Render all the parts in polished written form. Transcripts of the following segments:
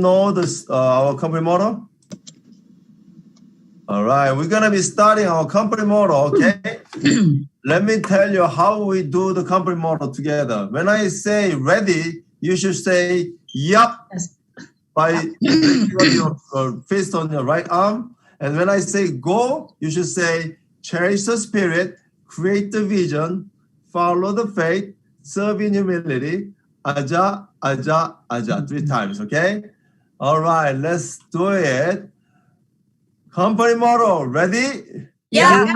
know this our company motto? All right, we're gonna be starting our company motto, okay? Let me tell you how we do the company motto together. When I say ready, you should say yup by your fist on your right arm. And when I say go, you should say cherish the spirit, create the vision, follow the faith, serve in humility, aja, aja, aja, 3 times, okay? All right, let's do it. Company motto, ready? Yeah.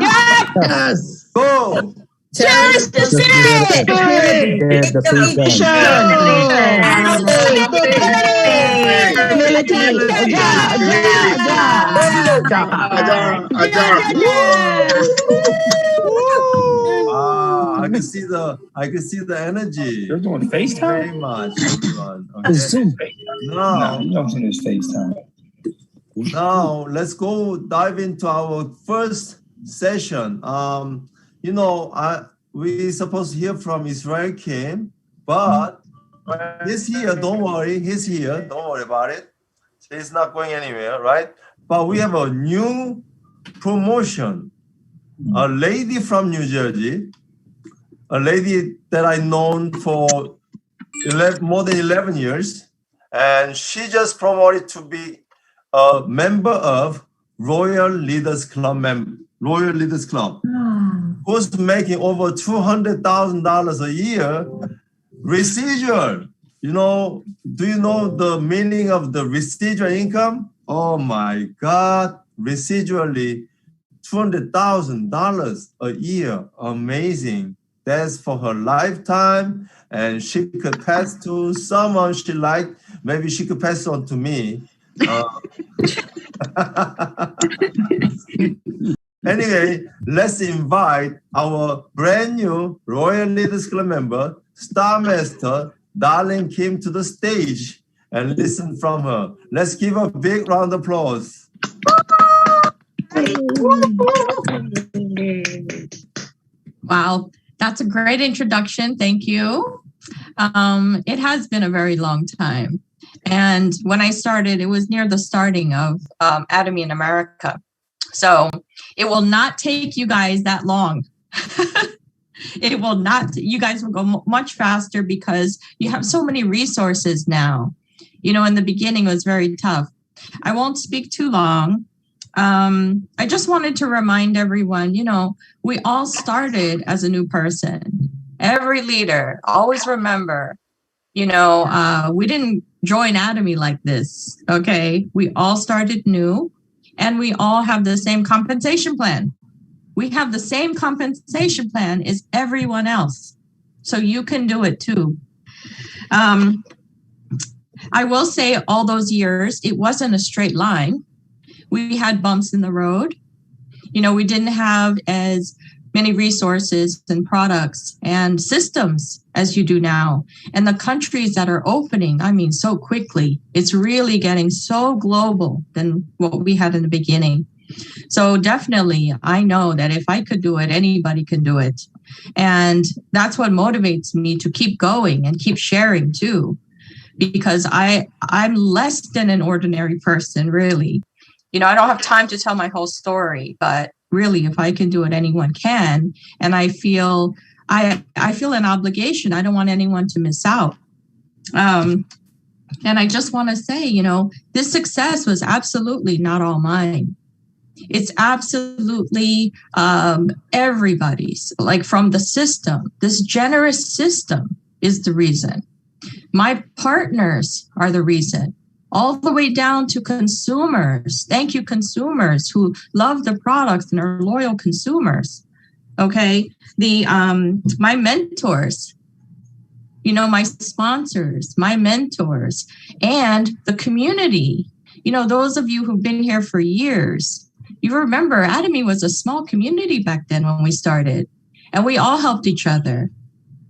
Yes. Go! Cherish the spirit. Create the vision. I can see the energy. You're doing FaceTime? Very much. Okay. It's Zoom. Now, you don't think it's FaceTime. Now, let's go dive into our first session. We supposed to hear from Israel Kim, but he's here. Don't worry, he's here. Don't worry about it. He's not going anywhere, right? But we have a new promotion. A lady from New Jersey, a lady that I've known for more than 11 years, and she just promoted to be a member of Royal Leaders Club, who's making over $200,000 a year residual. Do you know the meaning of the residual income? Oh my God, residually $200,000 a year. Amazing. That's for her lifetime, and she could pass to someone she liked. Maybe she could pass on to me. Anyway, let's invite our brand new Royal Leaders Club member, Star Master, Darling Kim, to the stage and listen from her. Let's give a big round of applause. Wow, that's a great introduction. Thank you. It has been a very long time. And when I started, it was near the starting of Atomy in America. So it will not take you guys that long. It will not. You guys will go much faster because you have so many resources now. In the beginning, it was very tough. I won't speak too long. I just wanted to remind everyone, we all started as a new person. Every leader, always remember, we didn't join Atomy like this, okay? We all started new, and we all have the same compensation plan. We have the same compensation plan as everyone else. So you can do it too. I will say all those years, it wasn't a straight line. We had bumps in the road. We didn't have as many resources and products and systems as you do now. And the countries that are opening, so quickly, it's really getting so global than what we had in the beginning. So definitely, I know that if I could do it, anybody can do it. And that's what motivates me to keep going and keep sharing too, because I'm less than an ordinary person, really. I don't have time to tell my whole story, but really, if I can do it, anyone can. And I feel an obligation. I don't want anyone to miss out. And I just want to say, this success was absolutely not all mine. It's absolutely everybody's, like from the system. This generous system is the reason. My partners are the reason. All the way down to consumers. Thank you, consumers who love the products and are loyal consumers. Okay, my mentors, my sponsors, my mentors, and the community. Those of you who've been here for years, you remember Atomy was a small community back then when we started, and we all helped each other.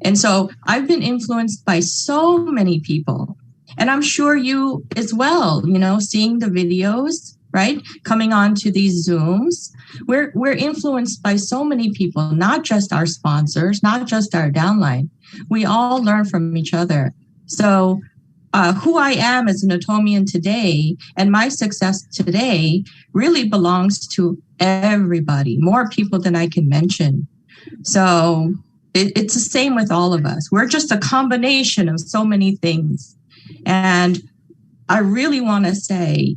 And so I've been influenced by so many people. And I'm sure you as well, seeing the videos, right? Coming on to these Zooms. We're influenced by so many people, not just our sponsors, not just our downline. We all learn from each other. So who I am as an Atomian today and my success today really belongs to everybody, more people than I can mention. So it's the same with all of us. We're just a combination of so many things. And I really want to say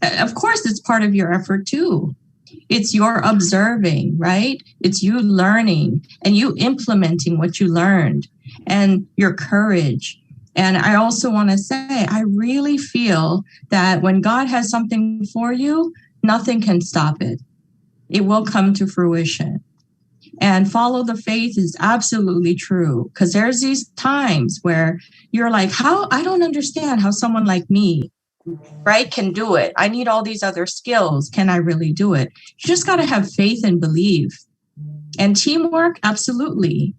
of course, it's part of your effort too. It's your observing, right? It's you learning and you implementing what you learned and your courage. And I also want to say, I really feel that when God has something for you, nothing can stop it. It will come to fruition. And follow the faith is absolutely true. Because there's these times where you're like, I don't understand how someone like me, right, can do it. I need all these other skills. Can I really do it? You just got to have faith and believe. And teamwork, absolutely.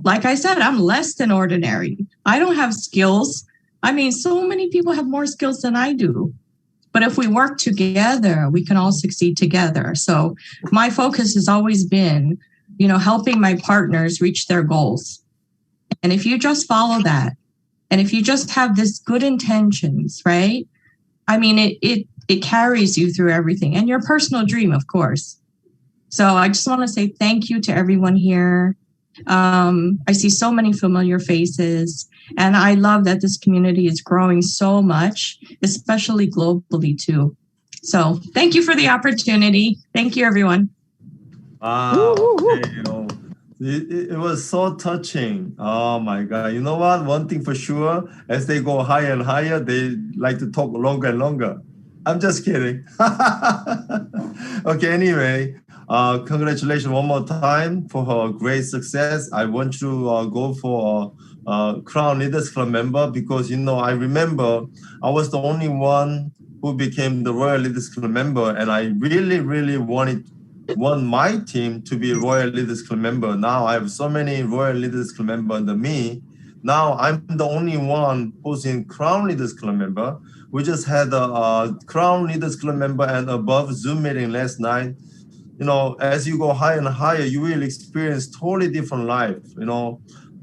Like I said, I'm less than ordinary. I don't have skills. I mean, so many people have more skills than I do. But if we work together, we can all succeed together. So my focus has always been, helping my partners reach their goals. And if you just follow that, and if you just have this good intentions, right? I mean, it carries you through everything and your personal dream, of course. So I just want to say thank you to everyone here. I see so many familiar faces, and I love that this community is growing so much, especially globally too. So thank you for the opportunity. Thank you, everyone. Wow. It was so touching. Oh my God. You know what? One thing for sure, as they go higher and higher, they like to talk longer and longer. I'm just kidding. Okay, anyway. Congratulations one more time for her great success. I want you to go for Crown Leaders Club member because, I remember I was the only one who became the Royal Leaders Club member, and I really, really want my team to be Royal Leaders Club member. Now I have so many Royal Leaders Club member under me. Now I'm the only one who's in Crown Leaders Club member. We just had a Crown Leaders Club member and above Zoom meeting last night. As you go higher and higher, you will experience totally different life,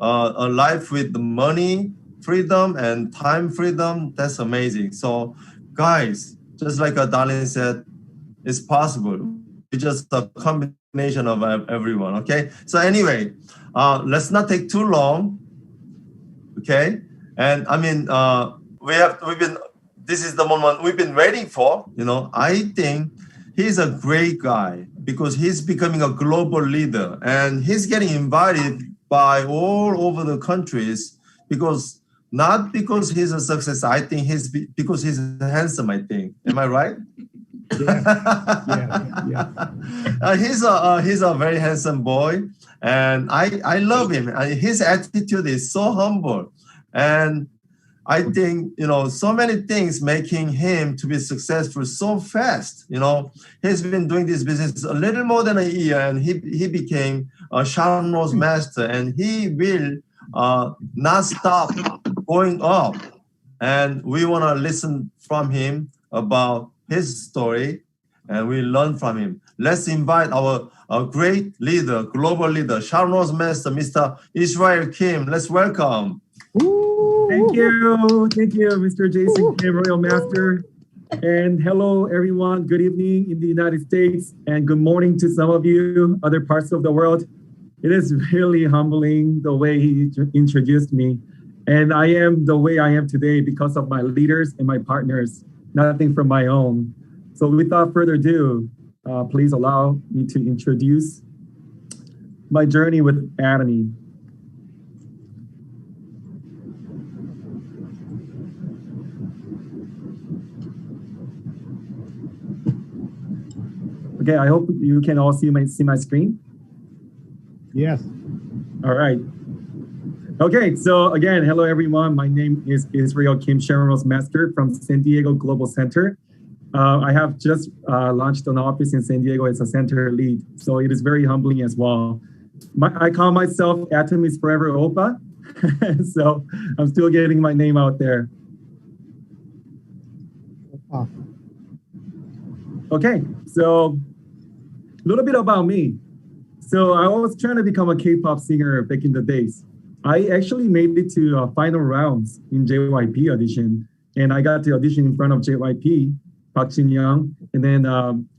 a life with the money, freedom, and time freedom. That's amazing. So guys, just like Darlene said, it's possible. It's just a combination of everyone, okay? So anyway, let's not take too long, okay? And I mean, this is the moment we've been waiting for, I think he's a great guy because he's becoming a global leader and he's getting invited by all over the countries not because he's a success. I think because he's handsome, I think. Am I right? Yeah. He's a very handsome boy and I love him. His attitude is so humble. And I think, so many things making him to be successful so fast. He's been doing this business a little more than a year and he became a Sharon Rose master and he will not stop going up. And we want to listen from him about his story and we learn from him. Let's invite our great leader, global leader, Sharon Rose master, Mr. Israel Kim. Let's welcome. Thank you, Mr. Jason Kim, Royal Master. And hello, everyone. Good evening in the United States and good morning to some of you, other parts of the world. It is really humbling the way he introduced me. And I am the way I am today because of my leaders and my partners, nothing from my own. So without further ado, please allow me to introduce my journey with Atomy. Okay, I hope you can all see my screen. Yes. All right. Okay, so again, hello everyone. My name is Israel Kim, Sharon Rose Master from San Diego Global Center. I have just launched an office in San Diego as a center lead, so it is very humbling as well. I call myself Atomy's Forever Opa, so I'm still getting my name out there. Okay, so a little bit about me. So I was trying to become a K-pop singer back in the days. I actually made it to final rounds in JYP audition, and I got to audition in front of JYP, Park Shin Young, and then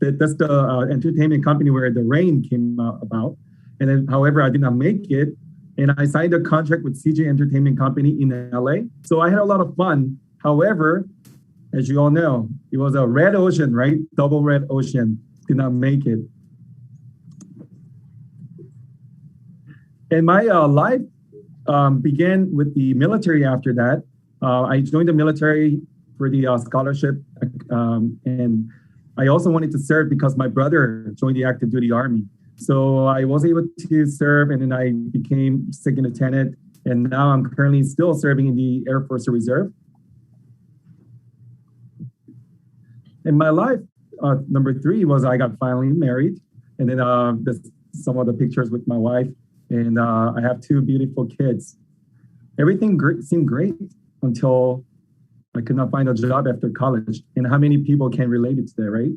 that's the entertainment company where The Rain came about. And then, however, I did not make it, and I signed a contract with CJ Entertainment Company in LA. So I had a lot of fun. However, as you all know, it was a red ocean, right? Double red ocean. Did not make it. And my life began with the military after that. I joined the military for the scholarship. And I also wanted to serve because my brother joined the active duty army. So I was able to serve, and then I became second lieutenant. And now I'm currently still serving in the Air Force Reserve. And my life, number 3 was I got finally married. And then some of the pictures with my wife. And I have 2 beautiful kids. Everything seemed great until I could not find a job after college. And how many people can relate it to that, right?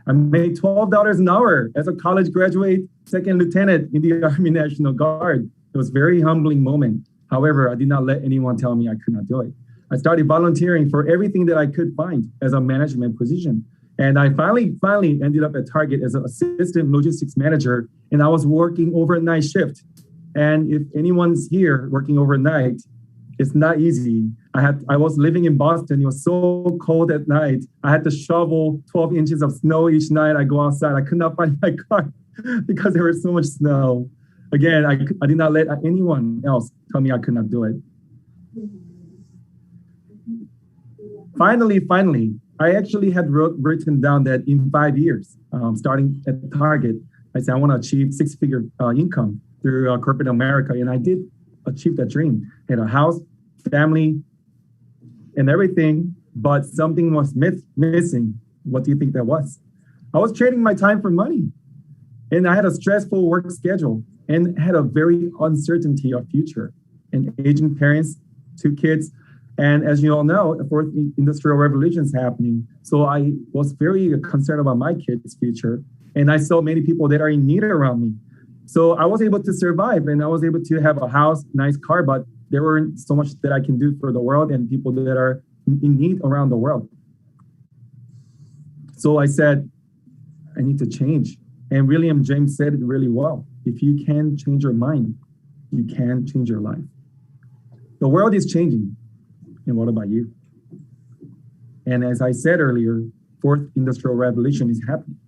I made $12 an hour as a college graduate, second lieutenant in the Army National Guard. It was a very humbling moment. However, I did not let anyone tell me I could not do it. I started volunteering for everything that I could find as a management position. And I finally ended up at Target as an assistant logistics manager. And I was working overnight shift. And if anyone's here working overnight, it's not easy. I was living in Boston. It was so cold at night. I had to shovel 12 inches of snow each night. I go outside. I could not find my car because there was so much snow. Again, I did not let anyone else tell me I could not do it. Finally, I actually had written down that in 5 years, starting at Target, I said I want to achieve 6-figure income through corporate America. And I did achieve that dream. I had a house, family, and everything, but something was missing. What do you think that was? I was trading my time for money. And I had a stressful work schedule and had a very uncertainty of future. And aging parents, 2 kids. And as you all know, the 4th industrial revolution is happening. So I was very concerned about my kids' future. And I saw many people that are in need around me. So I was able to survive, and I was able to have a house, nice car, but there weren't so much that I can do for the world and people that are in need around the world. So I said, I need to change. And William James said it really well. If you can change your mind, you can change your life. The world is changing. And what about you? And as I said earlier, 4th industrial revolution is happening.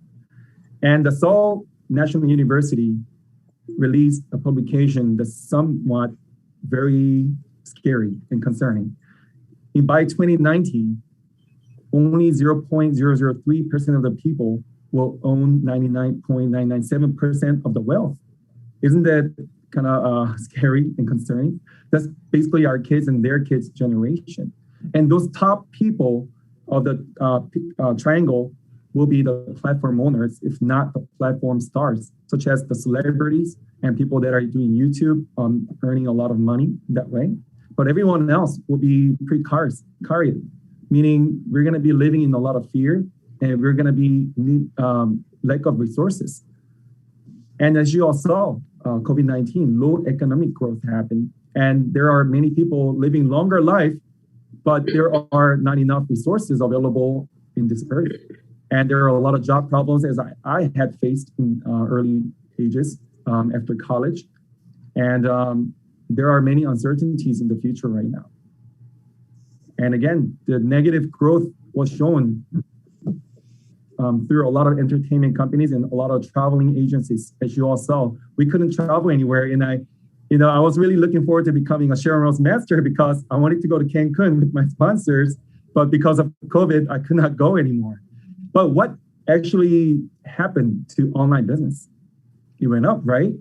And the Seoul National University released a publication that's somewhat very scary and concerning. And by 2019, only 0.003% of the people will own 99.997% of the wealth. Isn't that kind of scary and concerning? That's basically our kids and their kids' generation. And those top people of the triangle will be the platform owners, if not the platform stars, such as the celebrities and people that are doing YouTube, earning a lot of money that way. But everyone else will be precarious, meaning we're going to be living in a lot of fear, and we're going to be lack of resources. And as you all saw, COVID-19, low economic growth happened, and there are many people living longer life, but there are not enough resources available in this earth. And there are a lot of job problems, as I had faced in early ages after college. And there are many uncertainties in the future right now. And again, the negative growth was shown through a lot of entertainment companies and a lot of traveling agencies. As you all saw, we couldn't travel anywhere. And I was really looking forward to becoming a Sharon Rose Master because I wanted to go to Cancun with my sponsors, but because of COVID, I could not go anymore. But what actually happened to online business? It went up, right?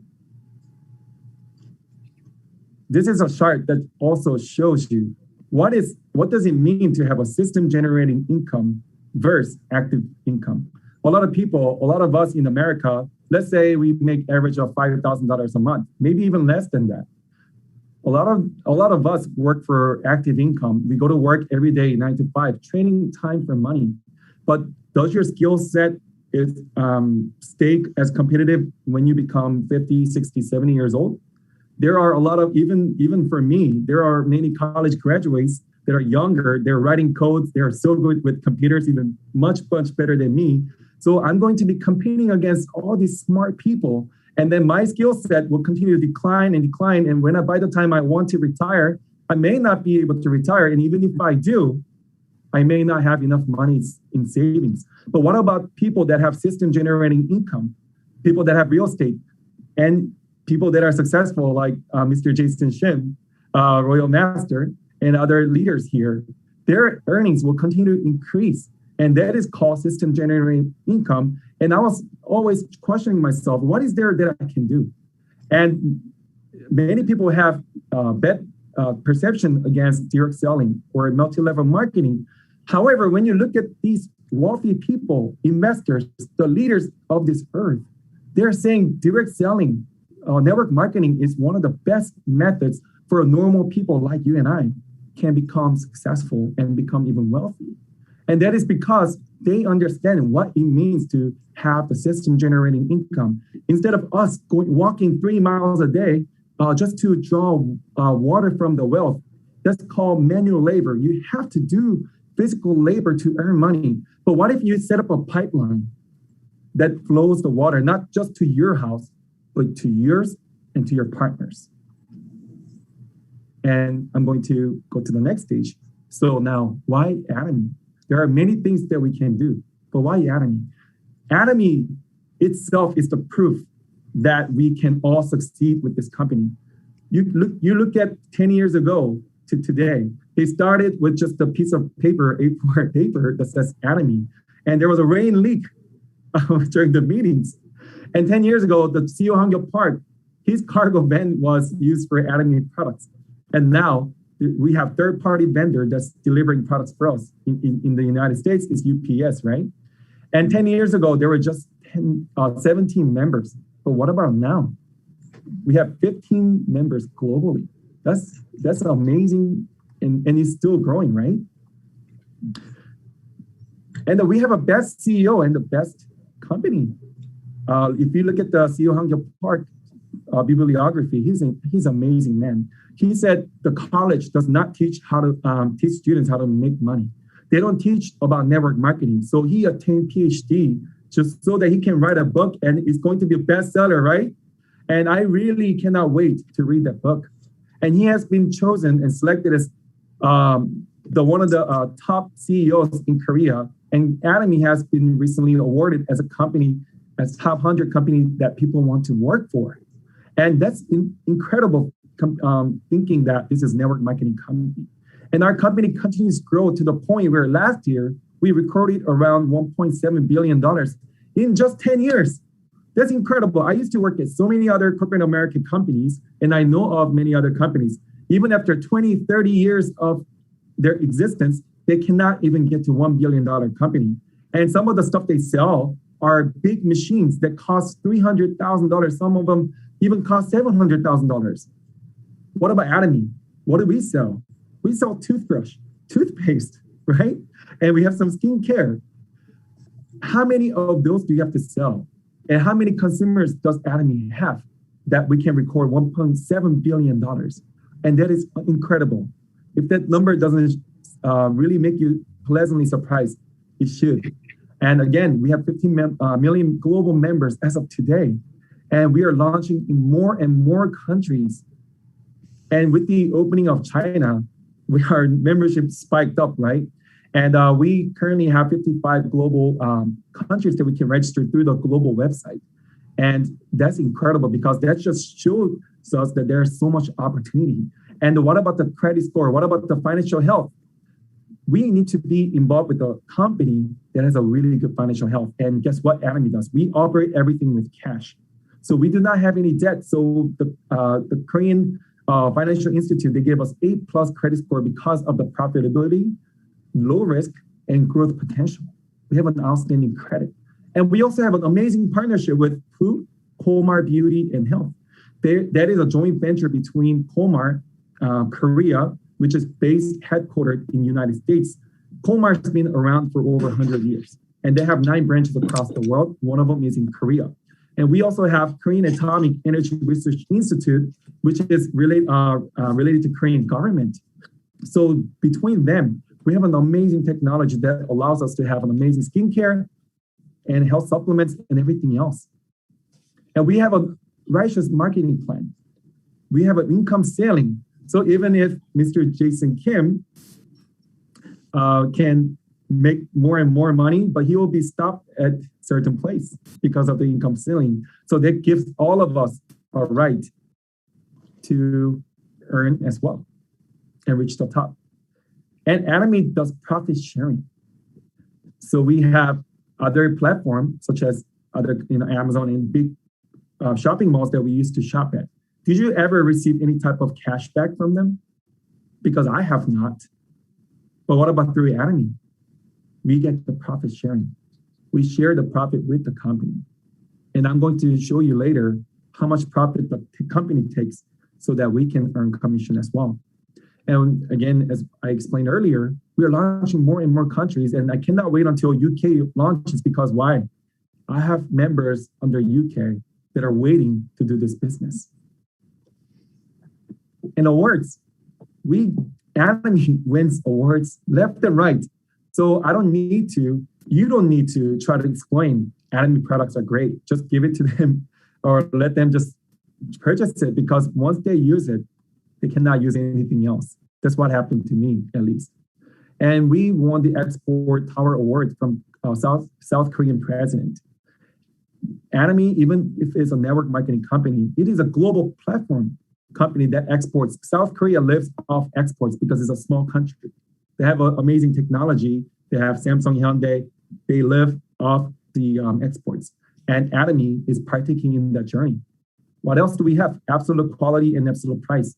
This is a chart that also shows you what does it mean to have a system generating income versus active income. A lot of us in America, let's say we make average of $5,000 a month, maybe even less than that. A lot of us work for active income. We go to work every day, 9 to 5, trading time for money. But does your skill set stay as competitive when you become 50, 60, 70 years old? there are a lot of, even for me, there are many college graduates that are younger. They're writing codes. They're so good with computers, even much better than me. So I'm going to be competing against all these smart people. And then my skill set will continue to decline and decline. And by the time I want to retire, I may not be able to retire. And even if I do, I may not have enough money in savings. But what about people that have system generating income, people that have real estate, and people that are successful like Mr. Jason Kim, Royal Master, and other leaders here? Their earnings will continue to increase. And that is called system generating income. And I was always questioning myself, what is there that I can do? And many people have bad perception against direct selling or multi-level marketing. However, when you look at these wealthy people, investors, the leaders of this earth, they're saying direct selling, network marketing is one of the best methods for normal people like you and I can become successful and become even wealthy. And that is because they understand what it means to have the system generating income. Instead of us walking 3 miles a day just to draw water from the well, that's called manual labor. You have to do physical labor to earn money. But what if you set up a pipeline that flows the water, not just to your house, but to yours and to your partners? And I'm going to go to the next stage. So now, why Atomy? There are many things that we can do, but why Atomy? Atomy itself is the proof that we can all succeed with this company. You look at 10 years ago to today. They started with just a piece of paper, A4 paper that says Atomy, and there was a rain leak during the meetings. And 10 years ago, the CEO Hangyo Park, his cargo van was used for Atomy products, and now we have third-party vendor that's delivering products for us. In the United States, it's UPS, right? And 10 years ago, there were just 17 members. But what about now? We have 15 members globally. That's amazing, and it's still growing, right? And we have a best CEO and the best company. If you look at the CEO Hangyo Park bibliography, he's an amazing man. He said the college does not teach how to teach students how to make money. They don't teach about network marketing. So he attained PhD just so that he can write a book, and it's going to be a bestseller, right? And I really cannot wait to read that book. And he has been chosen and selected as one of the top CEOs in Korea. And Atomy has been recently awarded as a company, as top 100 company that people want to work for. And that's incredible, thinking that this is network marketing company. And our company continues to grow to the point where last year we recorded around $1.7 billion in just 10 years. That's incredible. I used to work at so many other corporate American companies, and I know of many other companies. Even after 20, 30 years of their existence, they cannot even get to $1 billion company. And some of the stuff they sell are big machines that cost $300,000. Some of them even cost $700,000. What about Atomy? What do we sell? We sell toothbrush, toothpaste, right? And we have some skincare. How many of those do you have to sell? And how many consumers does Atomy have that we can record $1.7 billion? And that is incredible. If that number doesn't really make you pleasantly surprised, it should. And again, we have 15 million global members as of today. And we are launching in more and more countries. And with the opening of China, our membership spiked up, right? And we currently have 55 global countries that we can register through the global website. And that's incredible because that just shows us that there's so much opportunity. And what about the credit score? What about the financial health? We need to be involved with a company that has a really good financial health. And guess what Atomy does? We operate everything with cash. So we do not have any debt. So the Korean Financial Institute, they gave us 8+ credit score because of the profitability, low risk, and growth potential. We have an outstanding credit. And we also have an amazing partnership with who? Kolmar Beauty and Health. That is a joint venture between Kolmar, Korea, which is headquartered in the United States. Kolmar has been around for over 100 years. And they have 9 branches across the world. One of them is in Korea. And we also have Korean Atomic Energy Research Institute, which is related to Korean government. So between them, we have an amazing technology that allows us to have an amazing skincare and health supplements and everything else. And we have a righteous marketing plan. We have an income ceiling. So even if Mr. Jason Kim can make more and more money, but he will be stopped at certain place because of the income ceiling. So that gives all of us a right to earn as well and reach the top. And Atomy does profit sharing. So we have other platforms such as other, Amazon and big shopping malls that we used to shop at. Did you ever receive any type of cash back from them? Because I have not. But what about through Atomy? We get the profit sharing. We share the profit with the company. And I'm going to show you later how much profit the company takes so that we can earn commission as well. And again, as I explained earlier, we are launching more and more countries, and I cannot wait until UK launches because why? I have members under UK that are waiting to do this business. And awards, Atomy wins awards left and right. So you don't need to try to explain Atomy products are great. Just give it to them or let them just purchase it because once they use it, they cannot use anything else. That's what happened to me, at least. And we won the Export Tower Award from South Korean president. Atomy, even if it's a network marketing company, it is a global platform company that exports. South Korea lives off exports because it's a small country. They have amazing technology. They have Samsung, Hyundai. They live off the exports. And Atomy is partaking in that journey. What else do we have? Absolute quality and absolute price.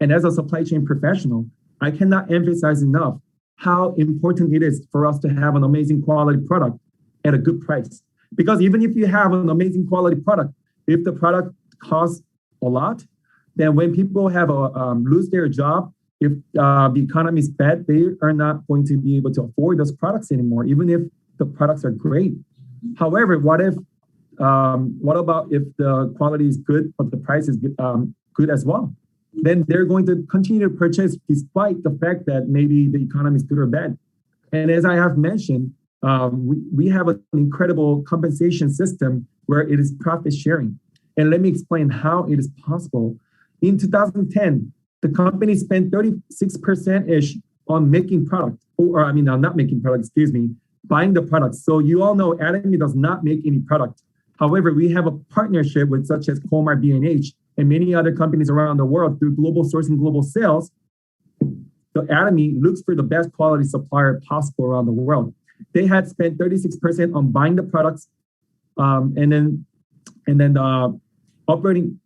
And as a supply chain professional, I cannot emphasize enough how important it is for us to have an amazing quality product at a good price. Because even if you have an amazing quality product, if the product costs a lot, then when people have lose their job, if the economy is bad, they are not going to be able to afford those products anymore, even if the products are great. However, what about if the quality is good, but the price is good as well? Then they're going to continue to purchase despite the fact that maybe the economy is good or bad. And as I have mentioned, we have an incredible compensation system where it is profit sharing. And let me explain how it is possible. In 2010, the company spent 36%-ish on making product, not making product, buying the products. So you all know Atomy does not make any product. However, we have a partnership with such as Colmar B&H and many other companies around the world through global sourcing, global sales. So Atomy looks for the best quality supplier possible around the world. They had spent 36% on buying the products, and then operating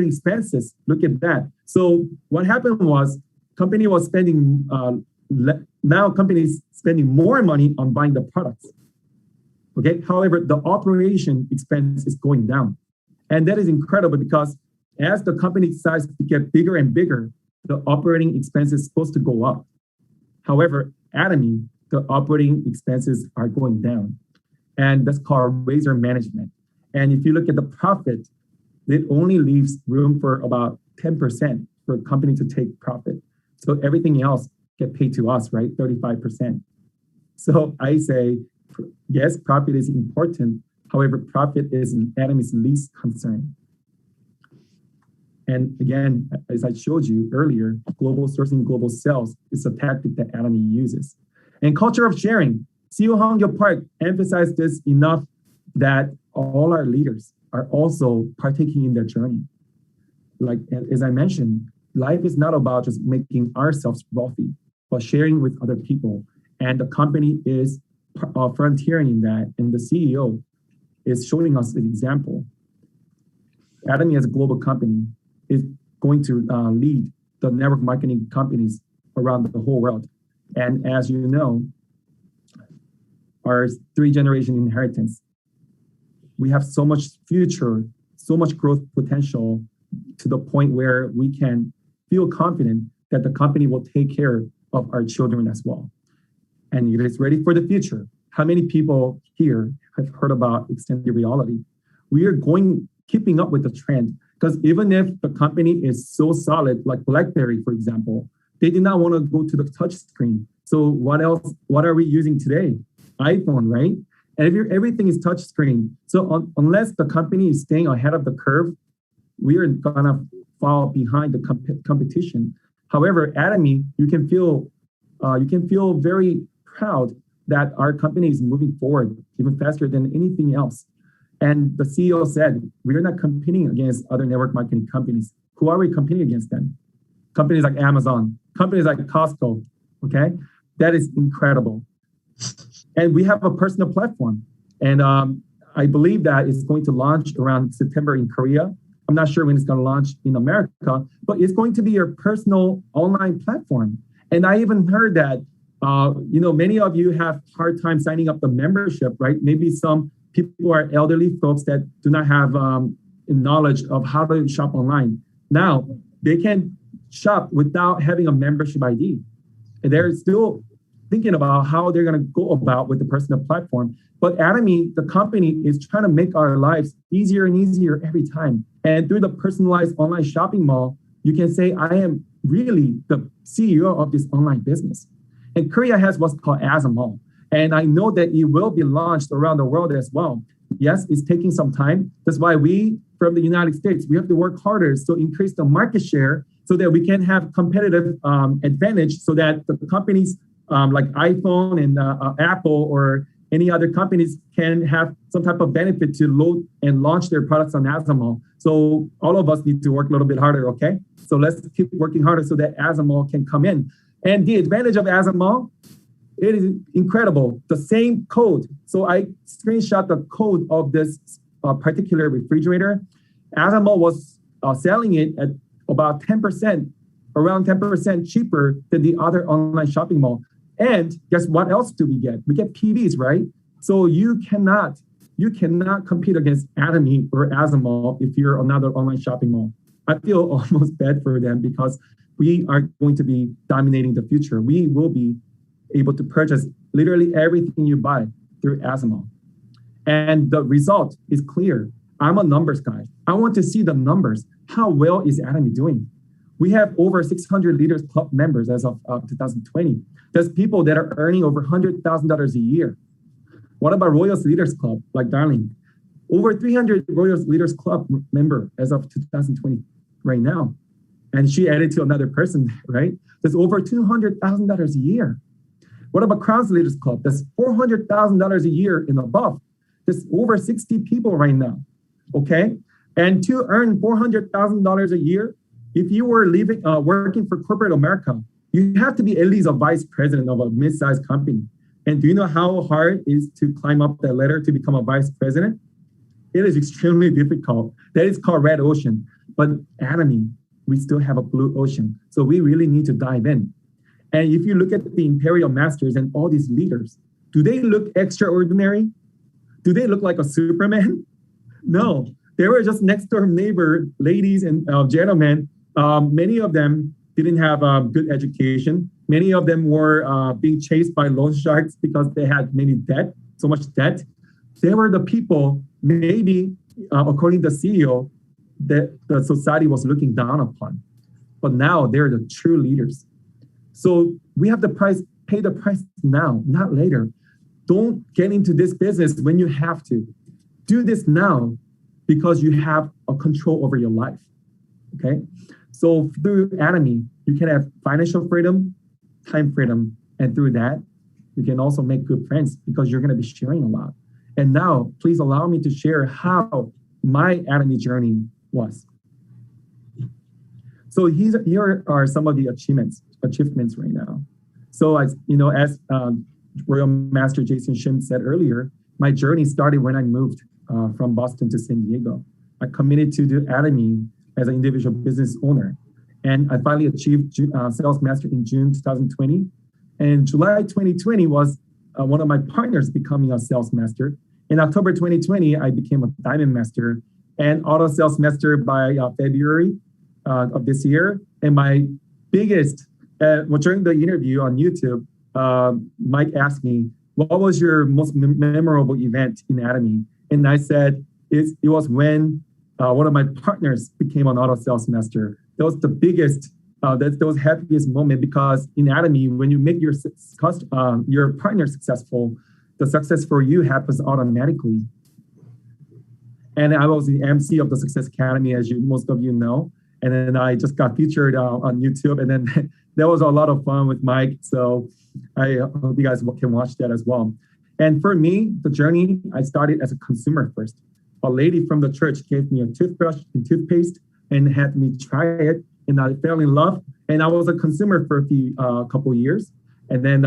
expenses. Look at that. So what happened was, company was spending now companies spending more money on buying the products. Okay. However, the operation expense is going down, and that is incredible because as the company size gets bigger and bigger, the operating expense is supposed to go up. However, Atomy, the operating expenses are going down, and that's called razor management. And if you look at the profit, it only leaves room for about 10% for a company to take profit. So everything else get paid to us, right? 35%. So I say, yes, profit is important. However, profit is Atomy's least concern. And again, as I showed you earlier, global sourcing, global sales is a tactic that Atomy uses. And culture of sharing. CEO Hongyo Park emphasized this enough that all our leaders are also partaking in their journey. Like, as I mentioned, life is not about just making ourselves wealthy, but sharing with other people. And the company is frontiering in that. And the CEO is showing us an example. Atomy as a global company is going to lead the network marketing companies around the whole world. And as you know, our 3-generation inheritance, we have so much future, so much growth potential to the point where we can feel confident that the company will take care of our children as well. And it is ready for the future. how many people here have heard about extended reality? We are keeping up with the trend, because even if the company is so solid, like BlackBerry, for example, they did not want to go to the touch screen. So what are we using today? iPhone, right? And everything is touch screen. So unless the company is staying ahead of the curve, we are gonna fall behind the competition. However, Atomy, you can feel very proud that our company is moving forward even faster than anything else. And the CEO said, we're not competing against other network marketing companies. Who are we competing against then? Companies like Amazon, companies like Costco, okay? That is incredible. And we have a personal platform. And I believe that it's going to launch around September in Korea. I'm not sure when it's going to launch in America, but it's going to be your personal online platform. And I even heard that, many of you have hard time signing up the membership, right? Maybe some people are elderly folks that do not have knowledge of how to shop online. Now, they can shop without having a membership ID. And they're still thinking about how they're going to go about with the personal platform. But Atomy, the company, is trying to make our lives easier and easier every time. And through the personalized online shopping mall, you can say, I am really the CEO of this online business. And Korea has what's called as a mall. And I know that it will be launched around the world as well. Yes, it's taking some time. That's why we, from the United States, we have to work harder to increase the market share so that we can have competitive advantage, so that the companies like iPhone and Apple or any other companies can have some type of benefit to load and launch their products on Azamall. So all of us need to work a little bit harder, okay? So let's keep working harder so that Azamall can come in. And the advantage of Azamall, it is incredible. The same code. So I screenshot the code of this particular refrigerator. Azamall was selling it at about 10%, around 10% cheaper than the other online shopping mall. And guess what else do we get? We get PVs, right? So you cannot compete against Atomy or Azamall if you're another online shopping mall. I feel almost bad for them, because we are going to be dominating the future. We will be able to purchase literally everything you buy through Azamall. And the result is clear. I'm a numbers guy. I want to see the numbers. How well is Atomy doing? We have over 600 Leaders Club members as of 2020. There's people that are earning over $100,000 a year. What about Royals Leaders Club, like Darling? Over 300 Royals Leaders Club member as of 2020 right now. And she added to another person, right? There's over $200,000 a year. What about Crowns Leaders Club? That's $400,000 a year and above. There's over 60 people right now, okay? And to earn $400,000 a year, if you were working for corporate America, you have to be at least a vice president of a mid-sized company. And do you know how hard it is to climb up that ladder to become a vice president? It is extremely difficult. That is called red ocean. But Atomy, we still have a blue ocean. So we really need to dive in. And if you look at the Imperial Masters and all these leaders, do they look extraordinary? Do they look like a Superman? No, they were just next door neighbor ladies and gentlemen. Many of them didn't have good education. Many of them were being chased by loan sharks because they had so much debt. They were the people, maybe according to the CEO, that the society was looking down upon. But now they're the true leaders. So we have pay the price now, not later. Don't get into this business when you have to. Do this now because you have a control over your life, okay? So through Atomy, you can have financial freedom, time freedom, and through that, you can also make good friends because you're gonna be sharing a lot. And now, please allow me to share how my Atomy journey was. So here are some of the achievements right now. So as Royal Master Jason Shim said earlier, my journey started when I moved from Boston to San Diego. I committed to do Atomy as an individual business owner. And I finally achieved Sales Master in June 2020. And July 2020 was one of my partners becoming a Sales Master. In October 2020, I became a Diamond Master and Auto Sales Master by February of this year. And my biggest, during the interview on YouTube, Mike asked me, what was your most memorable event in Atomy? And I said, it was when one of my partners became an auto sales master. That was the biggest, that was happiest moment, because in Atomy, when you make your partner successful, the success for you happens automatically. And I was the MC of the Success Academy, as most of you know. And then I just got featured on YouTube. And then there was a lot of fun with Mike. So I hope you guys can watch that as well. And for me, the journey, I started as a consumer first. A lady from the church gave me a toothbrush and toothpaste and had me try it. And I fell in love. And I was a consumer for a couple of years. And then,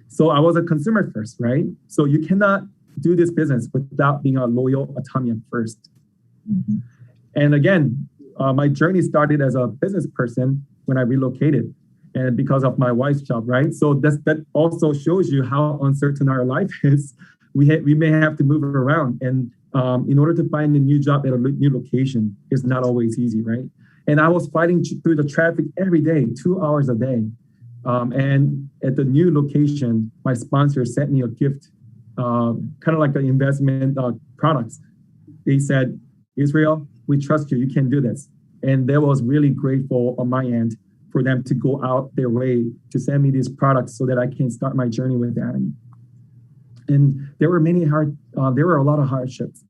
so I was a consumer first, right? So you cannot do this business without being a loyal Atomian first. Mm-hmm. And again, my journey started as a business person when I relocated, and because of my wife's job, right? So that also shows you how uncertain our life is. We may have to move around, and in order to find a new job at a new location is not always easy, right? And I was fighting through the traffic every day, 2 hours a day. And at the new location, my sponsor sent me a gift, kind of like an investment products. They said, Israel, we trust you. You can do this. And that was really grateful on my end for them to go out their way to send me these products so that I can start my journey with Atomy. And there were a lot of hardships,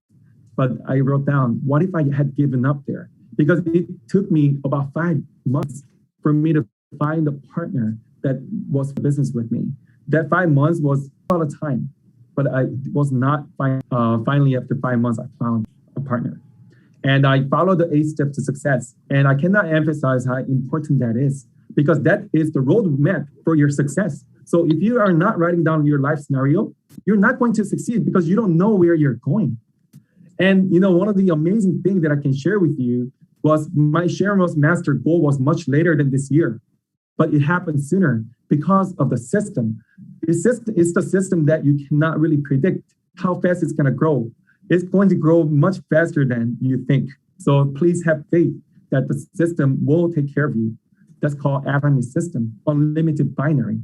but I wrote down, what if I had given up there? Because it took me about 5 months for me to find a partner that was in business with me. That 5 months was a lot of time, but I was not finally after 5 months, I found a partner. And I followed the 8 steps to success. And I cannot emphasize how important that is, because that is the roadmap for your success. So if you are not writing down your life scenario, you're not going to succeed because you don't know where you're going. And one of the amazing things that I can share with you was my SRM master goal was much later than this year, but it happened sooner because of the system. It's the system that you cannot really predict how fast it's going to grow. It's going to grow much faster than you think. So please have faith that the system will take care of you. That's called Atomy system, unlimited binary.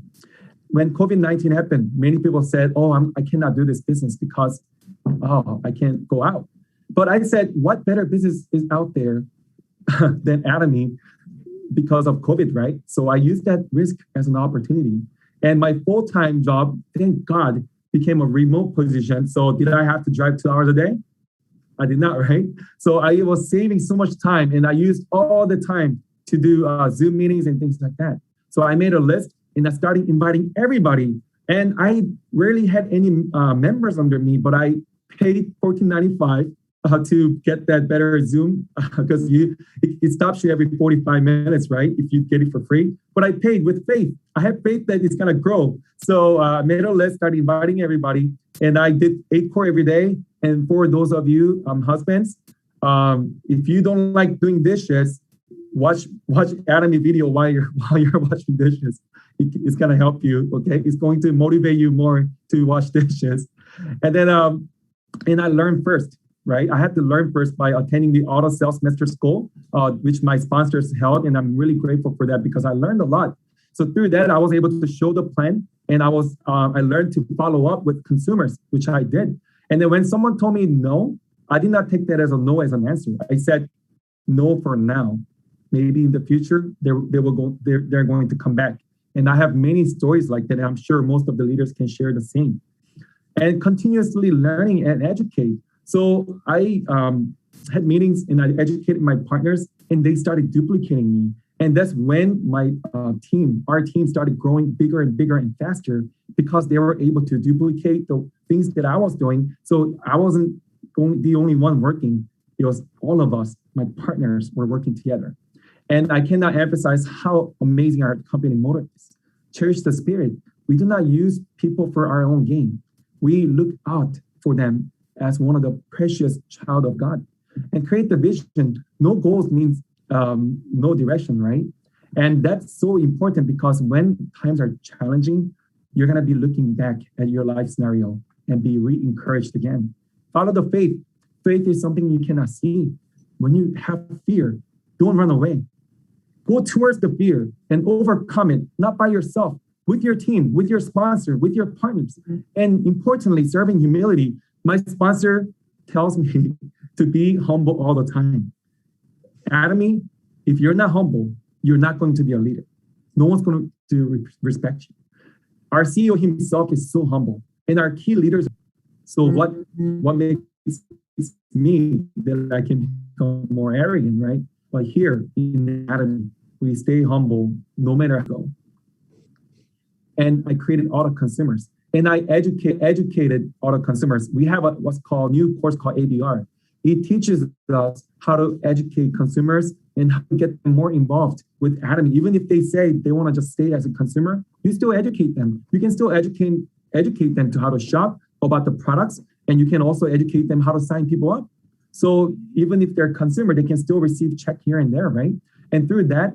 When COVID-19 happened, many people said, I cannot do this business because, I can't go out. But I said, what better business is out there than Atomy because of COVID, right? So I used that risk as an opportunity. And my full-time job, thank God, became a remote position. So did I have to drive 2 hours a day? I did not, right? So I was saving so much time, and I used all the time to do Zoom meetings and things like that. So I made a list and I started inviting everybody. And I rarely had any members under me, but I paid $14.95 to get that better Zoom because it stops you every 45 minutes, right? If you get it for free. But I paid with faith. I have faith that it's going to grow. So I made a list, started inviting everybody, and I did 8 core every day. And for those of you husbands, if you don't like doing dishes, watch Atomy video while you're washing dishes. It's going to help you, okay? It's going to motivate you more to wash dishes. And then and I learned first. Right, I had to learn first by attending the auto sales master school, which my sponsors held, and I'm really grateful for that because I learned a lot. So through that, I was able to show the plan, and I learned to follow up with consumers, which I did. And then when someone told me no, I did not take that as a no as an answer. I said no for now. Maybe in the future they're going to come back. And I have many stories like that, and I'm sure most of the leaders can share the same. And continuously learning and educate. So I had meetings and I educated my partners, and they started duplicating me. And that's when our team started growing bigger and bigger and faster because they were able to duplicate the things that I was doing. So I wasn't the only one working. It was all of us, my partners, were working together. And I cannot emphasize how amazing our company motto is. Cherish the spirit. We do not use people for our own gain. We look out for them as one of the precious child of God, and create the vision. No goals means no direction, right? And that's so important because when times are challenging, you're going to be looking back at your life scenario and be re-encouraged again. Follow the faith. Faith is something you cannot see. When you have fear, don't run away. Go towards the fear and overcome it, not by yourself, with your team, with your sponsor, with your partners. And importantly, serving humility. My sponsor tells me to be humble all the time. Atomy, if you're not humble, you're not going to be a leader. No one's going to respect you. Our CEO himself is so humble, and our key leaders. So what makes me that I can become more arrogant, right? But here in Atomy, we stay humble no matter how. And I created auto consumers, and I educated auto consumers. We have what's called new course called ABR. It teaches us how to educate consumers and how to get them more involved with Atomy. Even if they say they want to just stay as a consumer, you still educate them. You can still educate them to how to shop, about the products, and you can also educate them how to sign people up. So even if they're a consumer, they can still receive check here and there, right? And through that,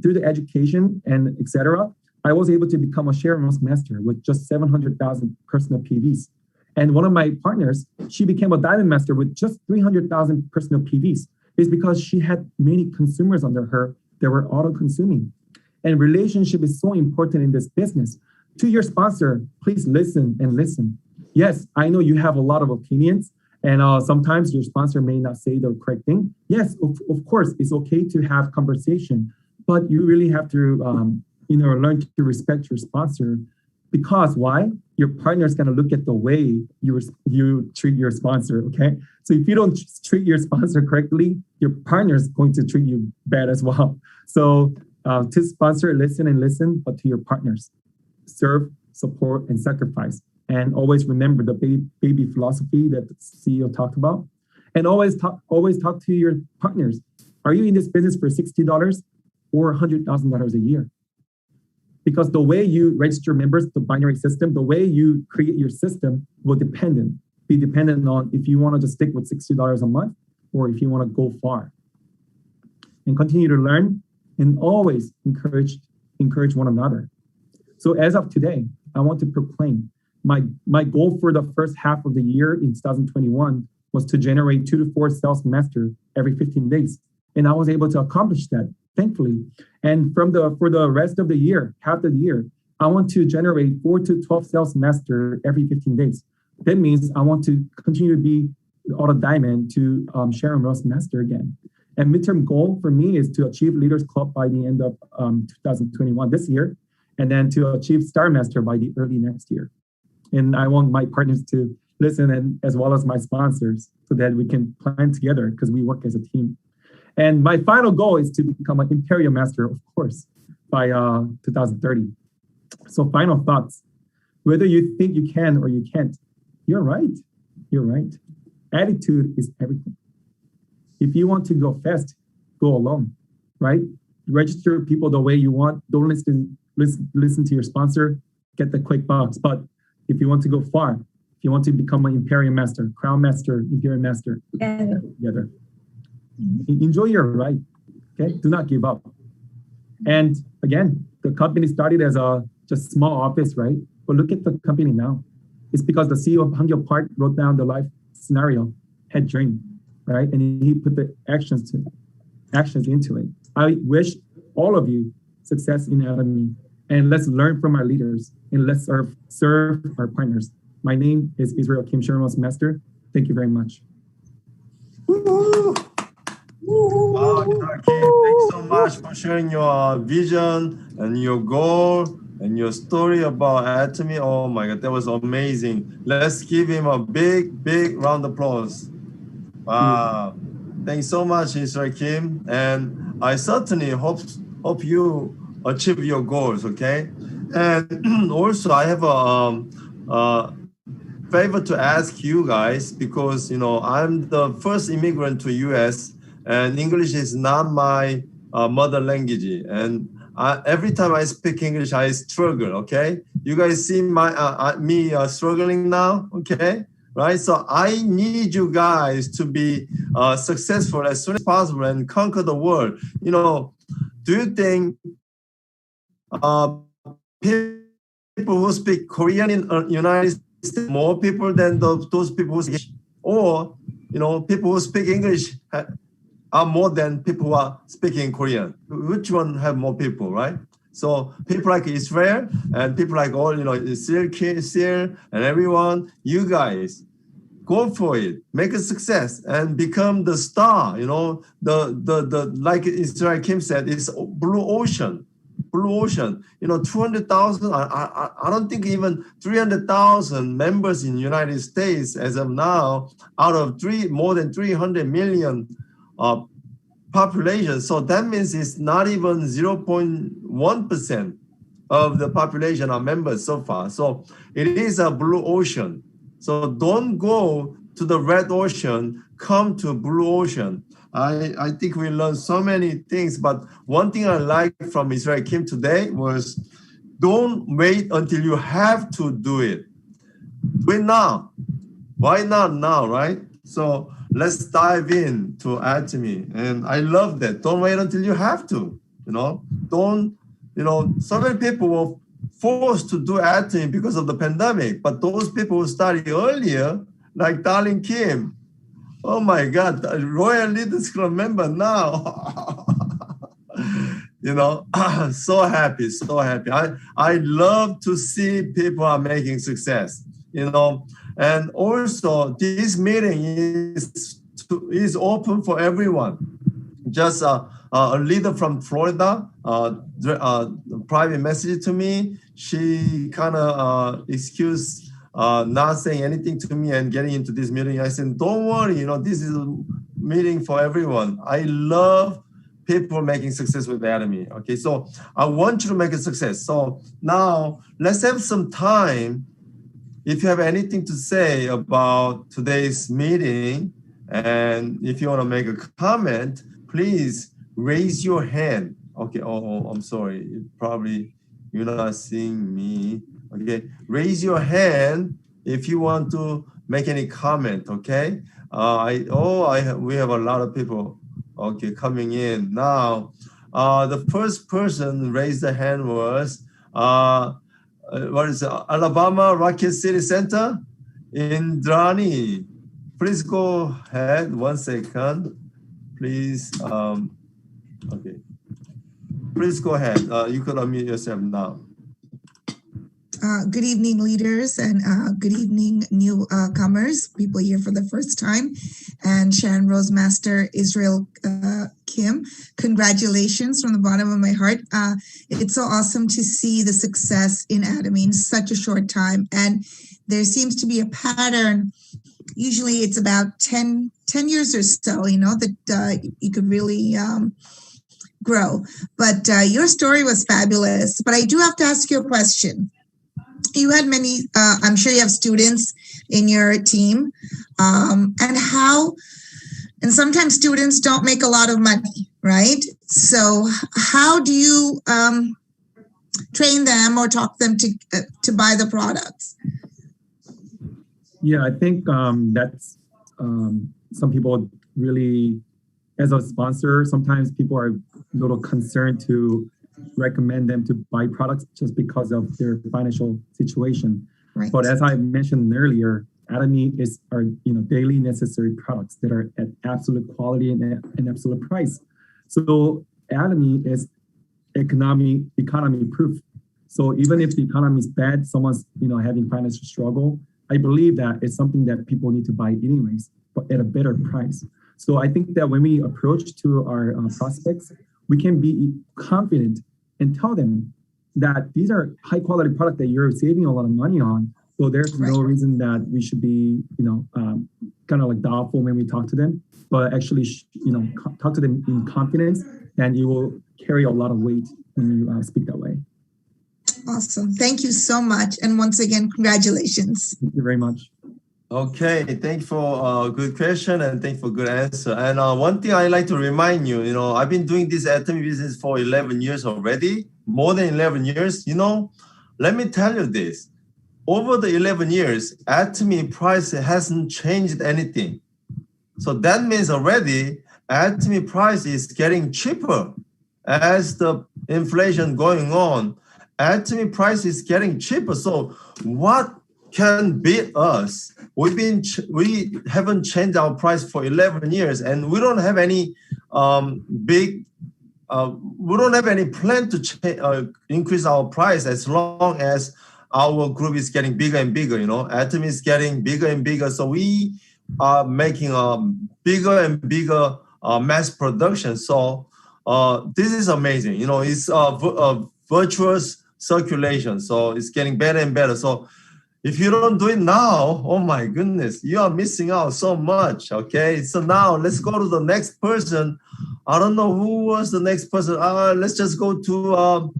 through the education and etc., I was able to become a share and master with just 700,000 personal PVs. And one of my partners, she became a diamond master with just 300,000 personal PVs. It's because she had many consumers under her that were auto-consuming. And relationship is so important in this business. To your sponsor, please listen and listen. Yes, I know you have a lot of opinions, and sometimes your sponsor may not say the correct thing. Yes, of course, it's okay to have conversation, but you really have to learn to respect your sponsor, because why? Your partner is going to look at the way you treat your sponsor, okay? So if you don't treat your sponsor correctly, your partner is going to treat you bad as well. So to sponsor, listen, but to your partners, serve, support, and sacrifice. And always remember the baby philosophy that the CEO talked about. And always talk to your partners. Are you in this business for $60 or $100,000 a year? Because the way you register members, the binary system, the way you create your system will be dependent on if you want to just stick with $60 a month or if you want to go far. And continue to learn and always encourage one another. So as of today, I want to proclaim my goal for the first half of the year in 2021 was to generate 2 to 4 sales master every 15 days. And I was able to accomplish that, thankfully. And for the rest of the year, half of the year, I want to generate 4 to 12 sales master every 15 days. That means I want to continue to be auto diamond to share and roast master again. And midterm goal for me is to achieve Leaders Club by the end of 2021 this year, and then to achieve Star Master by the early next year. And I want my partners to listen, and as well as my sponsors, so that we can plan together because we work as a team. And my final goal is to become an Imperial Master, of course, by 2030. So final thoughts. Whether you think you can or you can't, you're right. You're right. Attitude is everything. If you want to go fast, go alone, right? Register people the way you want. Don't listen to your sponsor. Get the quick bucks. But if you want to go far, if you want to become an Imperial Master, Crown Master, Imperial Master, together. Enjoy your ride, okay? Do not give up. And again, the company started as a just small office, right? But look at the company now. It's because the CEO of Hangyo Park wrote down the life scenario, had dream, right? And he put the actions into it. I wish all of you success in Atomy, and let's learn from our leaders, and let's serve our partners. My name is Israel Kim, Sharon's Master. Thank you very much. Wow, Kim, thanks so much for sharing your vision and your goal and your story about Atomy. Oh my God, that was amazing. Let's give him a big, big round of applause. Wow. Thanks so much, Israel Kim. And I certainly hope you achieve your goals, okay? And also I have a favor to ask you guys, because I'm the first immigrant to US, and English is not my mother language. And every time I speak English, I struggle, okay? You guys see me struggling now, okay? Right? So I need you guys to be successful as soon as possible and conquer the world. Do you think people who speak Korean in United States more people than those people who speak English? Or, people who speak English are more than people who are speaking Korean? Which one have more people, right? So people like Israel and people like all, Israel and everyone, you guys, go for it, make a success and become the star. The like Israel Kim said, it's blue ocean. 200,000. I don't think even 300,000 members in the United States as of now, out of more than 300 million population. So that means it's not even 0.1% of the population are members so far. So it is a blue ocean. So don't go to the red ocean, come to blue ocean. I think we learned so many things, but one thing I liked from Israel Kim today was don't wait until you have to do it. Do it now. Why not now, right? So let's dive in to Atomy. And I love that. Don't wait until you have to, Don't, so many people were forced to do Atomy because of the pandemic, but those people who started earlier, like Darling Kim, oh my God, the Royal Leaders Club member now. So happy. I love to see people are making success, And also this meeting is open for everyone. Just a leader from Florida, private message to me. She kind of excused not saying anything to me and getting into this meeting. I said, don't worry, this is a meeting for everyone. I love people making success with Atomy. Okay, so I want you to make a success. So now let's have some time. If you have anything to say about today's meeting, and if you want to make a comment, please raise your hand. Okay, I'm sorry. You're not seeing me. Okay, raise your hand if you want to make any comment. Okay, we have a lot of people. Okay, coming in now. The first person raised the hand was what is it? Alabama Rocket City Center, Indrani. Please go ahead. 1 second, please. Okay, please go ahead. You could unmute yourself now. Good evening, leaders, and good evening, newcomers, people here for the first time, and Sharon Rose Master Israel Kim. Congratulations from the bottom of my heart. It's so awesome to see the success in Atomy in such a short time, and there seems to be a pattern. Usually it's about 10 years or so, that you could really grow. But your story was fabulous. But I do have to ask you a question. You had many, I'm sure you have students in your team, and sometimes students don't make a lot of money, right? So how do you train them or talk them to buy the products? Yeah, I think that's some people really, as a sponsor, sometimes people are a little concerned to recommend them to buy products just because of their financial situation. Right. But as I mentioned earlier, Atomy are daily necessary products that are at absolute quality and absolute price. So Atomy is economy proof. So even if the economy is bad, someone's having financial struggle, I believe that it's something that people need to buy anyways, but at a better price. So I think that when we approach to our prospects, we can be confident and tell them that these are high quality products that you're saving a lot of money on. So there's no reason that we should be, kind of like doubtful when we talk to them, but actually, talk to them in confidence, and you will carry a lot of weight when you speak that way. Awesome. Thank you so much. And once again, congratulations. Thank you very much. Okay, thank you for a good question and thank you for good answer. And one thing I like to remind you, I've been doing this Atomy business for 11 years already, more than 11 years. Let me tell you this. Over the 11 years, Atomy price hasn't changed anything. So that means already Atomy price is getting cheaper as the inflation going on. Atomy price is getting cheaper. So what can beat us? We haven't changed our price for 11 years, and we don't have any big we don't have any plan to increase our price as long as our group is getting bigger and bigger. You know, Atomy is getting bigger and bigger, so we are making a bigger and bigger mass production. So this is amazing. You know, it's a virtuous circulation, so it's getting better and better. So if you don't do it now, oh my goodness, you are missing out so much. Okay, so now let's go to the next person. I don't know who was the next person. Let's just go to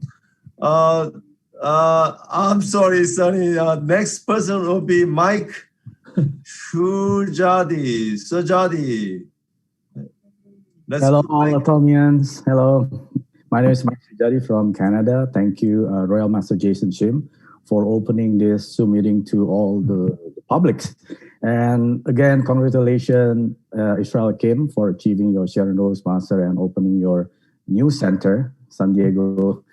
I'm sorry, Sonny. Next person will be Mike Shujadi. Sujadi. Hello, all Atomians. Hello. My name is Mike Shujadi from Canada. Thank you, Royal Master Jason Kim, for opening this Zoom meeting to all the publics. And again, congratulations, Israel Kim, for achieving your Sharon Rose Master and opening your new center, San Diego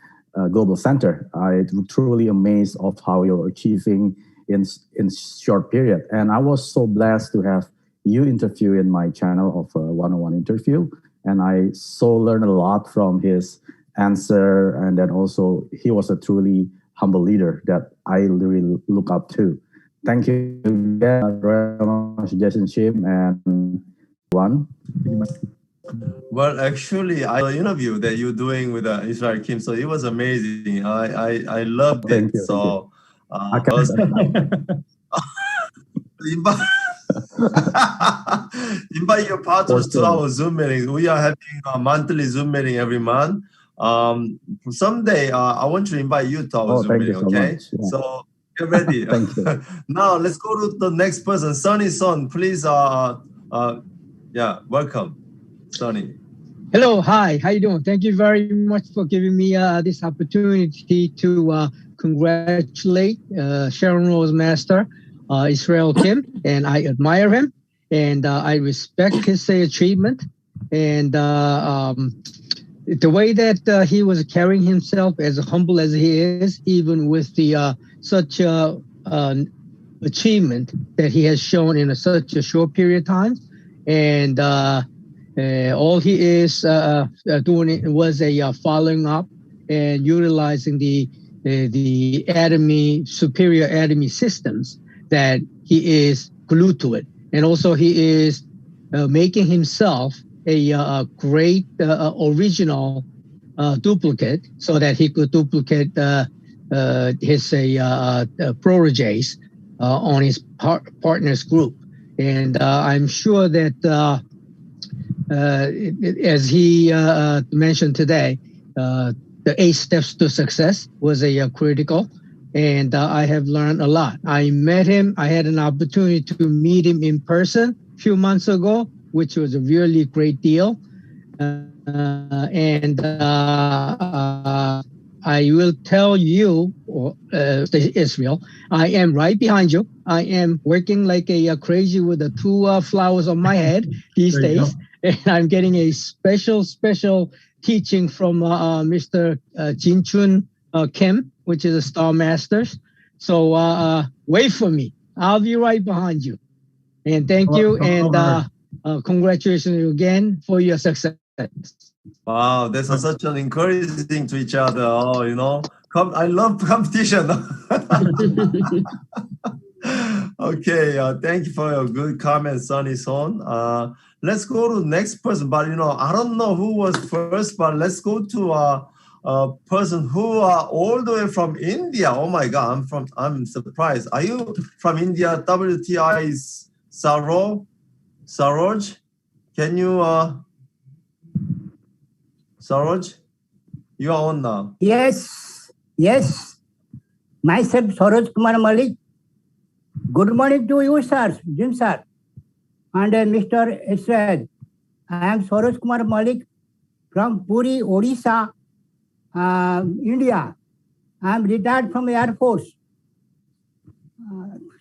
Global Center. I'm truly amazed of how you're achieving in short period. And I was so blessed to have you interview in my channel of a one-on-one interview. And I so learned a lot from his answer. And then also he was a truly humble leader that I really look up to. Thank you again, Jason Kim and one. Well, actually, I interview that you're doing with Israel Kim, so it was amazing. I loved it. You, so invite your partners to our Zoom meetings. We are having a monthly Zoom meeting every month. Someday, I want to invite you to our Zoom meeting. Okay, so get ready. Thank you. Now let's go to the next person, Sonny Son. Please, welcome, Sonny. Hello, hi, how you doing? Thank you very much for giving me this opportunity to congratulate Sharon Rose Master, Israel Kim, and I admire him, and I respect his achievement, and the way that he was carrying himself, as humble as he is, even with the such achievement that he has shown in such a short period of time, and all he is doing was following up and utilizing the superior atomy systems that he is glued to it, and also he is making himself a great original duplicate, so that he could duplicate his proteges on his partners group. And I'm sure that as he mentioned today, the 8 steps to success was critical, and I have learned a lot. I met him. I had an opportunity to meet him in person a few months ago, which was a really great deal. And I will tell you, Israel, I am right behind you. I am working like a crazy with the 2 flowers on my head these days. And I'm getting a special teaching from Mr. Jinchun Kim, which is a Star Masters. So wait for me. I'll be right behind you. And thank you. And congratulations again for your success. Wow, that's such an encouraging to each other. Oh, you know, I love competition. Okay, thank you for your good comments, Sonny Son. Let's go to the next person. But you know, I don't know who was first, but let's go to a person who are all the way from India. Oh my God, I'm surprised. Are you from India? WTI is Saroj? Can you Saroj? You are on now. Yes. Myself, Saroj Kumar Malik. Good morning to you, sir, Jim sir, and Mr. Israel. I am Saroj Kumar Malik from Puri, Odisha, India. I am retired from Air Force.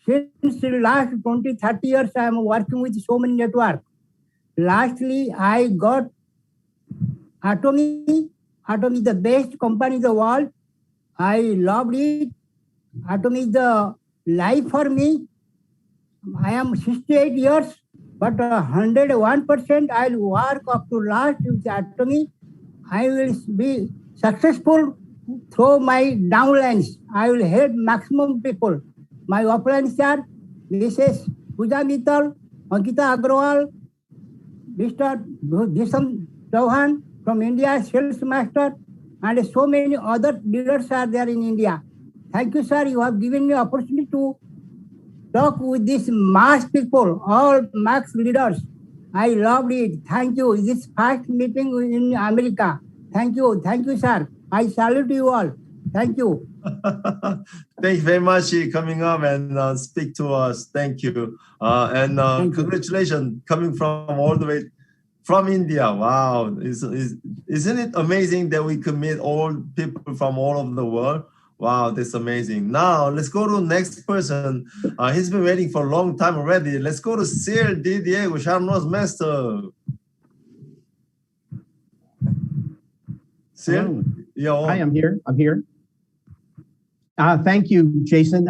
Since the last 20-30 years, I am working with so many networks. Lastly, I got Atomy. Atomy is the best company in the world. I loved it. Atomy is the life for me. I am 68 years, but 101% I'll work up to last with Atomy. I will be successful through my downlines. I will help maximum people. My upliners are Mrs. Pooja Mittal, Ankita Agrawal, Mr. Disam Chauhan from India, sales master, and so many other leaders are there in India. Thank you, sir. You have given me opportunity to talk with these mass people, all mass leaders. I loved it. Thank you. This first meeting in America. Thank you. Thank you, sir. I salute you all. Thank you. Thank you very much for coming up and speak to us. Thank you. And congratulations coming from all the way from India. Wow. Isn't it amazing that we could meet all people from all over the world? Wow, that's amazing. Now, let's go to the next person. He's been waiting for a long time already. Let's go to Sir Diego, Sharon's master. Sir? Hi, I'm here. Thank you, Jason.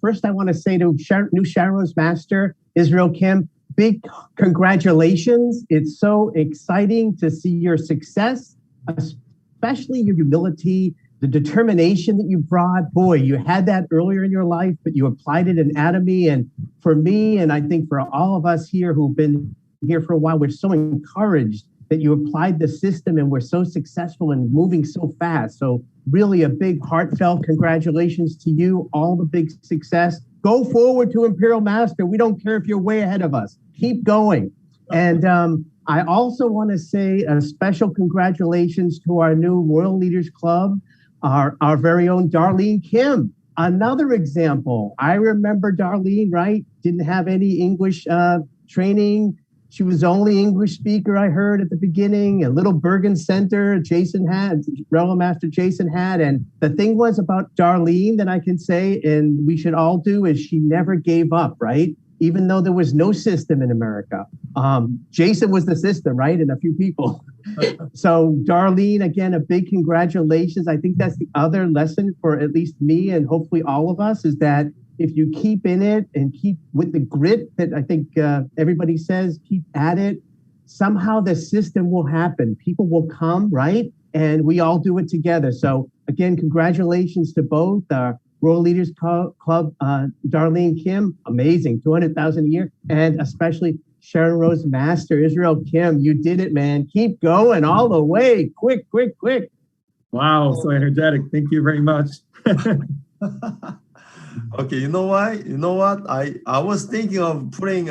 First, I want to say to new Sharon's master, Israel Kim, big congratulations. It's so exciting to see your success, especially your humility, the determination that you brought. Boy, you had that earlier in your life, but you applied it in Atomy. And for me, and I think for all of us here who've been here for a while, we're so encouraged that you applied the system and were so successful and moving so fast. So really a big heartfelt congratulations to you, all the big success. Go forward to Imperial Master. We don't care if you're way ahead of us. Keep going. And I also want to say a special congratulations to our new Royal Leaders Club, our very own Darlene Kim. Another example. I remember Darlene, right? Didn't have any English training. She was the only English speaker I heard at the beginning. A little Bergen Center Royal Master Jason had. And the thing was about Darlene that I can say, and we should all do, is she never gave up, right? Even though there was no system in America. Jason was the system, right? And a few people. So Darlene, again, a big congratulations. I think that's the other lesson for at least me and hopefully all of us is that if you keep in it and keep with the grit that I think everybody says, keep at it, somehow the system will happen. People will come, right? And we all do it together. So again, congratulations to both Royal Leaders Club, Darlene Kim, amazing, 200,000 a year, and especially Sharon Rose Master, Israel Kim, you did it, man. Keep going all the way. Quick. Wow, so energetic. Thank you very much. Okay, you know what? I was thinking of putting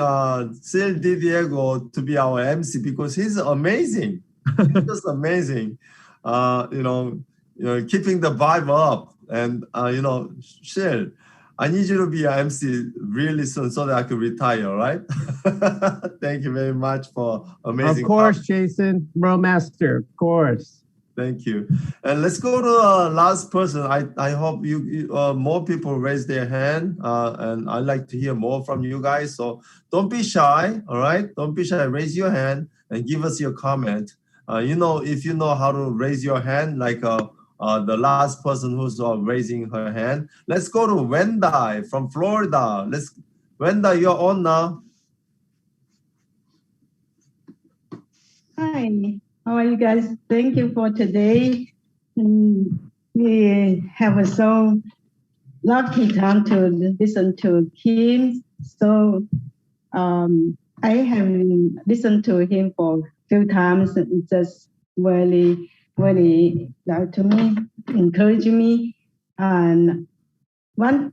Sir Diego to be our MC because he's amazing. He's just amazing. Keeping the vibe up. And Sir, I need you to be an MC really soon so that I can retire, right? Thank you very much for amazing. Of course, Jason, Royal Master, of course. Thank you. And let's go to the last person. I hope you more people raise their hand, and I'd like to hear more from you guys. So don't be shy, all right? Don't be shy. Raise your hand and give us your comment. If you know how to raise your hand, like the last person who's raising her hand. Let's go to Wendai from Florida. Wendai, you're on now. Hi. How are you guys? Thank you for today. We have a so lucky time to listen to Kim. So I have listened to him for a few times. It's just really, really to me, encouraging me. And one,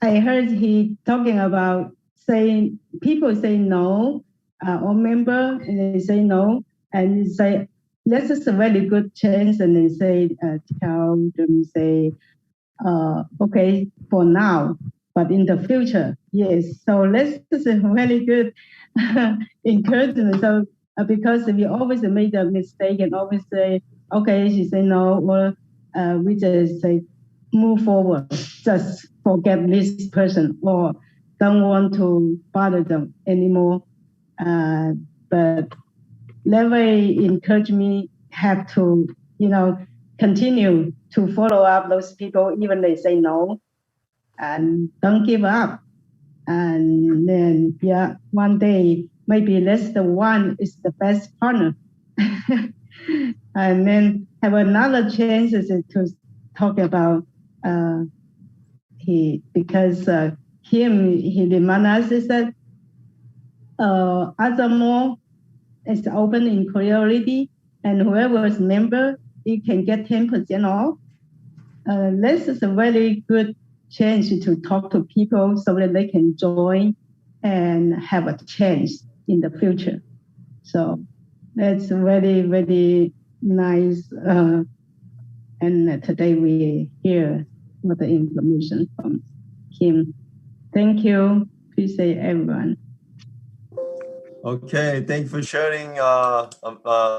I heard he talking about saying people say no, or member and they say no. And say, this is a very good chance. And they say, tell them, say, okay, for now, but in the future, yes. So this is a very good encouragement. So because we always made a mistake and always say, okay, she say no, or we just say, move forward, just forget this person or don't want to bother them anymore. But never encourage me have to, continue to follow up those people, even they say no, and don't give up. And then, one day, maybe less than one is the best partner. And then have another chance to talk about he remind us is that other mall is open in Korea already, and whoever is member, you can get 10% off. This is a very good chance to talk to people so that they can join and have a chance in the future. So that's very, very nice. And today we hear what the information from Kim. Thank you. Please say everyone. Okay, thank you for sharing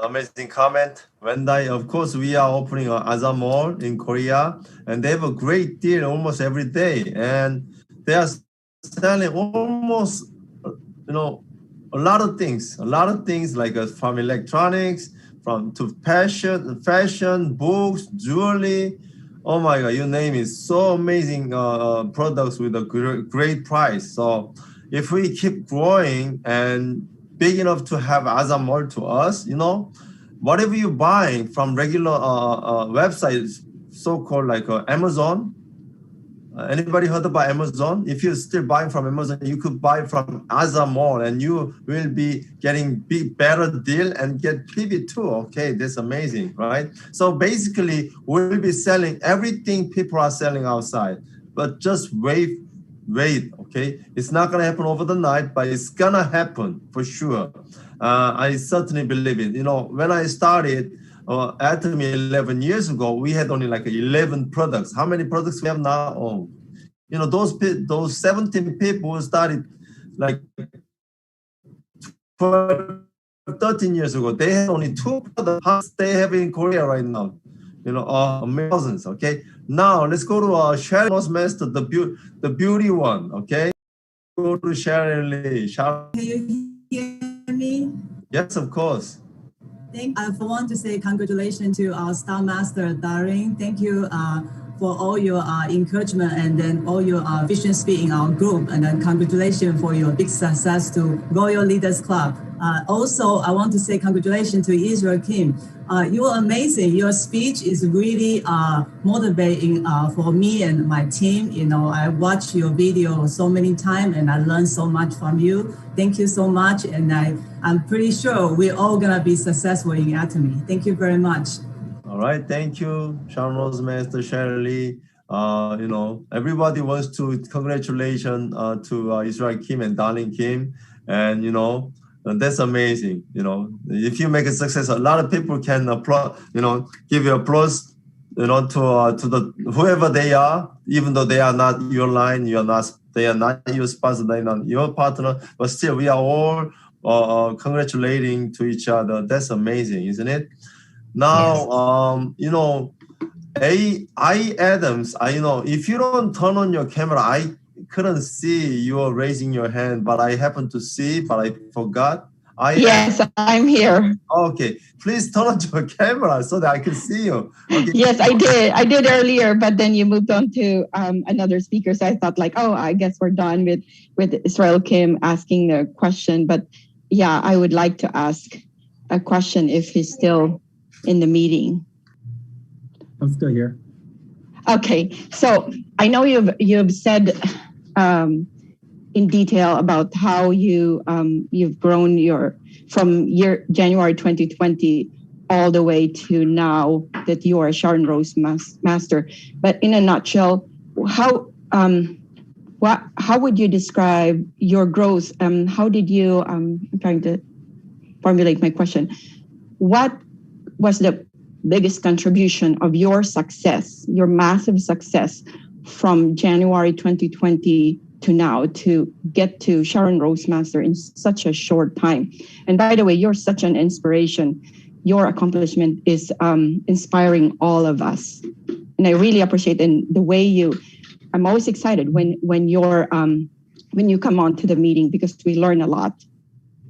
amazing comment. Wendy, of course, we are opening Adalah Mall in Korea, and they have a great deal almost every day. And they are selling almost, a lot of things like from electronics, to fashion, books, jewelry. Oh my God, you name it. So amazing products with a great price. So if we keep growing and big enough to have Adalah Mall to us, whatever you're buying from regular websites, so-called like Amazon. Anybody heard about Amazon? If you're still buying from Amazon, you could buy from Adalah Mall and you will be getting better deal and get PB too. Okay, that's amazing, right? So basically, we'll be selling everything people are selling outside, but just wait, okay? It's not gonna happen over the night, but it's gonna happen for sure. I certainly believe it. When I started Atomy 11 years ago, we had only like 11 products. How many products we have now? Oh, those 17 people who started like 12, 13 years ago, they had only 2 products they have in Korea right now. Thousands, okay? Now let's go to Sharon's master, the beauty one, okay? Go to Sharon Lee. Sharon. Can you hear me? Yes, of course. I want to say congratulations to our Star Master, Daring. Thank you for all your encouragement and then all your vision speak in our group. And then congratulations for your big success to Royal Leaders Club. Also, I want to say congratulations to Israel Kim. You are amazing. Your speech is really motivating for me and my team. I watched your video so many times and I learned so much from you. Thank you so much. And I'm pretty sure we're all going to be successful in Atomy. Thank you very much. All right. Thank you, Sharon Rose Master, Sharon Lee. Everybody wants to congratulations to Israel Kim and Darling Kim. And, that's amazing. If you make a success, a lot of people can applaud, give you applause, to the whoever they are, even though they are not your line, they are not your sponsor, they are not your partner, but still we are all congratulating to each other. That's amazing, isn't it? Now, yes. Adams, if you don't turn on your camera, I couldn't see you are raising your hand, but I happened to see, but I forgot. Yes, I'm here. Okay, please turn on your camera so that I can see you. Okay. Yes, I did. I did earlier, but then you moved on to another speaker. So I thought I guess we're done with Israel Kim asking a question. But yeah, I would like to ask a question if he's still in the meeting. I'm still here. Okay, so I know you've said in detail about how you've grown from January 2020 all the way to now that you are a Sharon Rose Master. But in a nutshell, how would you describe your growth? How did you? I'm trying to formulate my question. What was the biggest contribution of your success, your massive success from January 2020 to now to get to Sharon Rose Master in such a short time? And by the way, you're such an inspiration. Your accomplishment is inspiring all of us. And I really appreciate the way I'm always excited when you come on to the meeting because we learn a lot.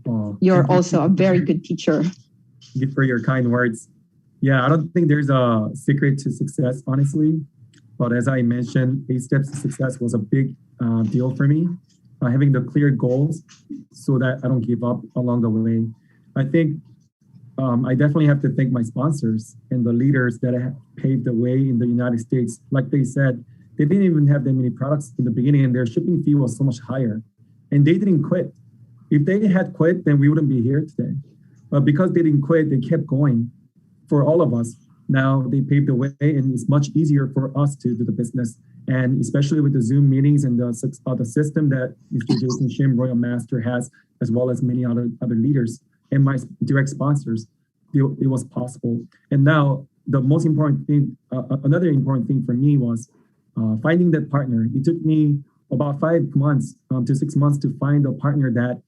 Oh, you're also a very good teacher. Thank you for your kind words. Yeah, I don't think there's a secret to success, honestly. But as I mentioned, 8 steps to success was a big deal for me. Having the clear goals so that I don't give up along the way. I think I definitely have to thank my sponsors and the leaders that have paved the way in the United States. Like they said, they didn't even have that many products in the beginning, and their shipping fee was so much higher. And they didn't quit. If they had quit, then we wouldn't be here today. But because they didn't quit, they kept going for all of us. Now they paved the way, and it's much easier for us to do the business. And especially with the Zoom meetings and the system that Mr. Jason Shim, Royal Master, has, as well as many other leaders and my direct sponsors, it was possible. And now the most important thing, another important thing for me was finding that partner. It took me about 5 months to 6 months to find a partner that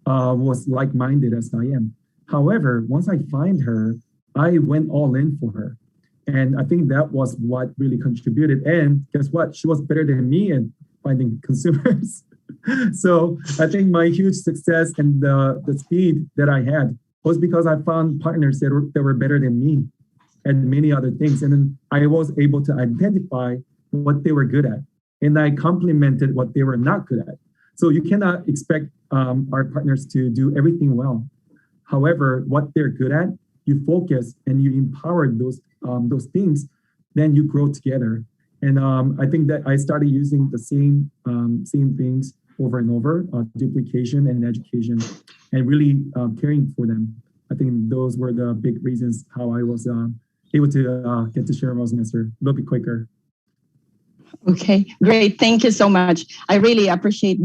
was like-minded as I am. However, once I find her, I went all in for her. And I think that was what really contributed. And guess what? She was better than me in finding consumers. So I think my huge success and the speed that I had was because I found partners that were better than me and many other things. And then I was able to identify what they were good at. And I complemented what they were not good at. So you cannot expect our partners to do everything well. However, what they're good at, you focus and you empower those things, then you grow together. And I think that I started using the same things over and over, duplication and education, and really caring for them. I think those were the big reasons how I was able to get to share Rosemester a little bit quicker. Okay, great. Thank you so much. I really appreciate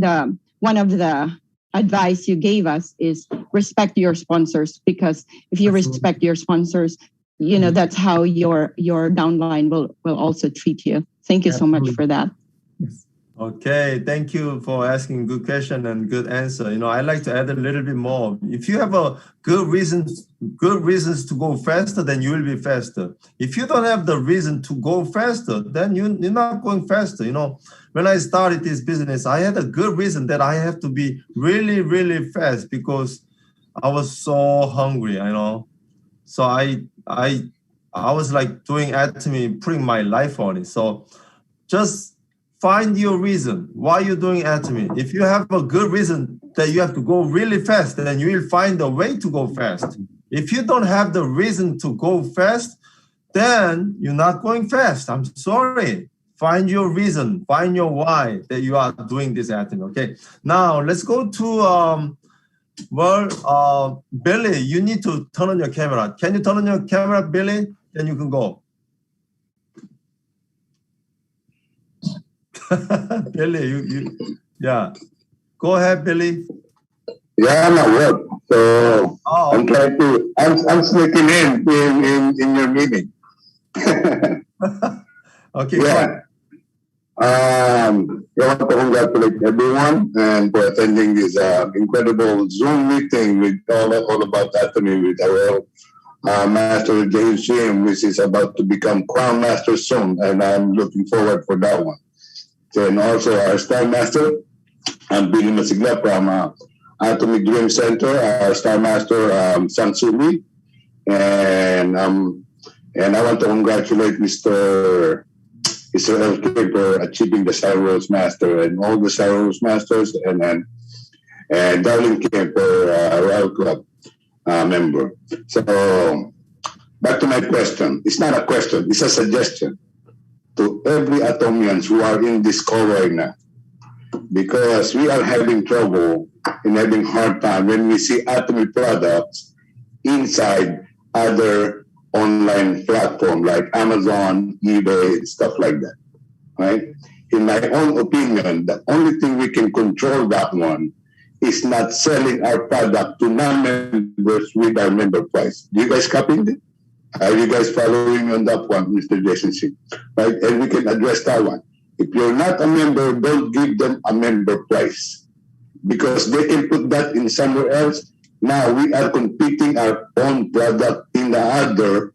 one of the advice you gave us is respect your sponsors, because if you respect your sponsors, you know, that's how your downline will also treat you. Thank you so much for that. Yes. Okay, thank you for asking good question and good answer. You know, I like to add a little bit more. If you have a good reasons to go faster, then you will be faster. If you don't have the reason to go faster, then you're not going faster. You know, when I started this business, I had a good reason that I have to be really, really fast because I was so hungry, you know. So I was like doing Atomy, putting my life on it. So just find your reason why you're doing Atomy. If you have a good reason that you have to go really fast, then you will find a way to go fast. If you don't have the reason to go fast, then you're not going fast. I'm sorry. Find your reason, find your why that you are doing this Atomy. Okay. Now let's go to Billy. You need to turn on your camera. Can you turn on your camera, Billy? Then you can go. Billy, yeah. Go ahead, Billy. Yeah, I'm at work, so I'm trying to. I'm sneaking in your meeting. Okay. Yeah. I want to congratulate everyone and for attending this incredible Zoom meeting with all about Atomy with our Master James Shim, which is about to become Crown Master soon, and I'm looking forward for that one. And also our Star Master, I'm Billy Masigla from Atomy Dream Center, our Star Master, Sansumi. And I want to congratulate Mr. Israel Kim for achieving the Star Rose Master and all the Star Rose Masters, and Darling Kim for Royal Club member. So back to my question. It's not a question, it's a suggestion to every Atomians who are in this call right now, because we are having trouble and having hard time when we see Atomy products inside other online platform like Amazon, eBay, stuff like that, right? In my own opinion, the only thing we can control that one is not selling our product to non-members with our member price. Do you guys copy it? Are you guys following on that one, Mr. Jason Shim? Right? And we can address that one. If you're not a member, don't give them a member price because they can put that in somewhere else. Now we are competing our own product in the other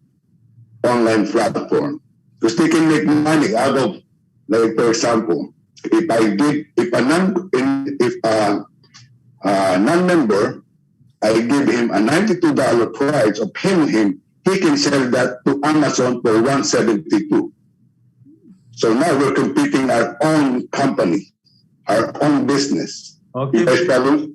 online platform because they can make money out of, like, for example, if a non-member, I give him a $92 price of him, he can sell that to Amazon for $172. So now we're competing our own company, our own business. Okay. You guys follow?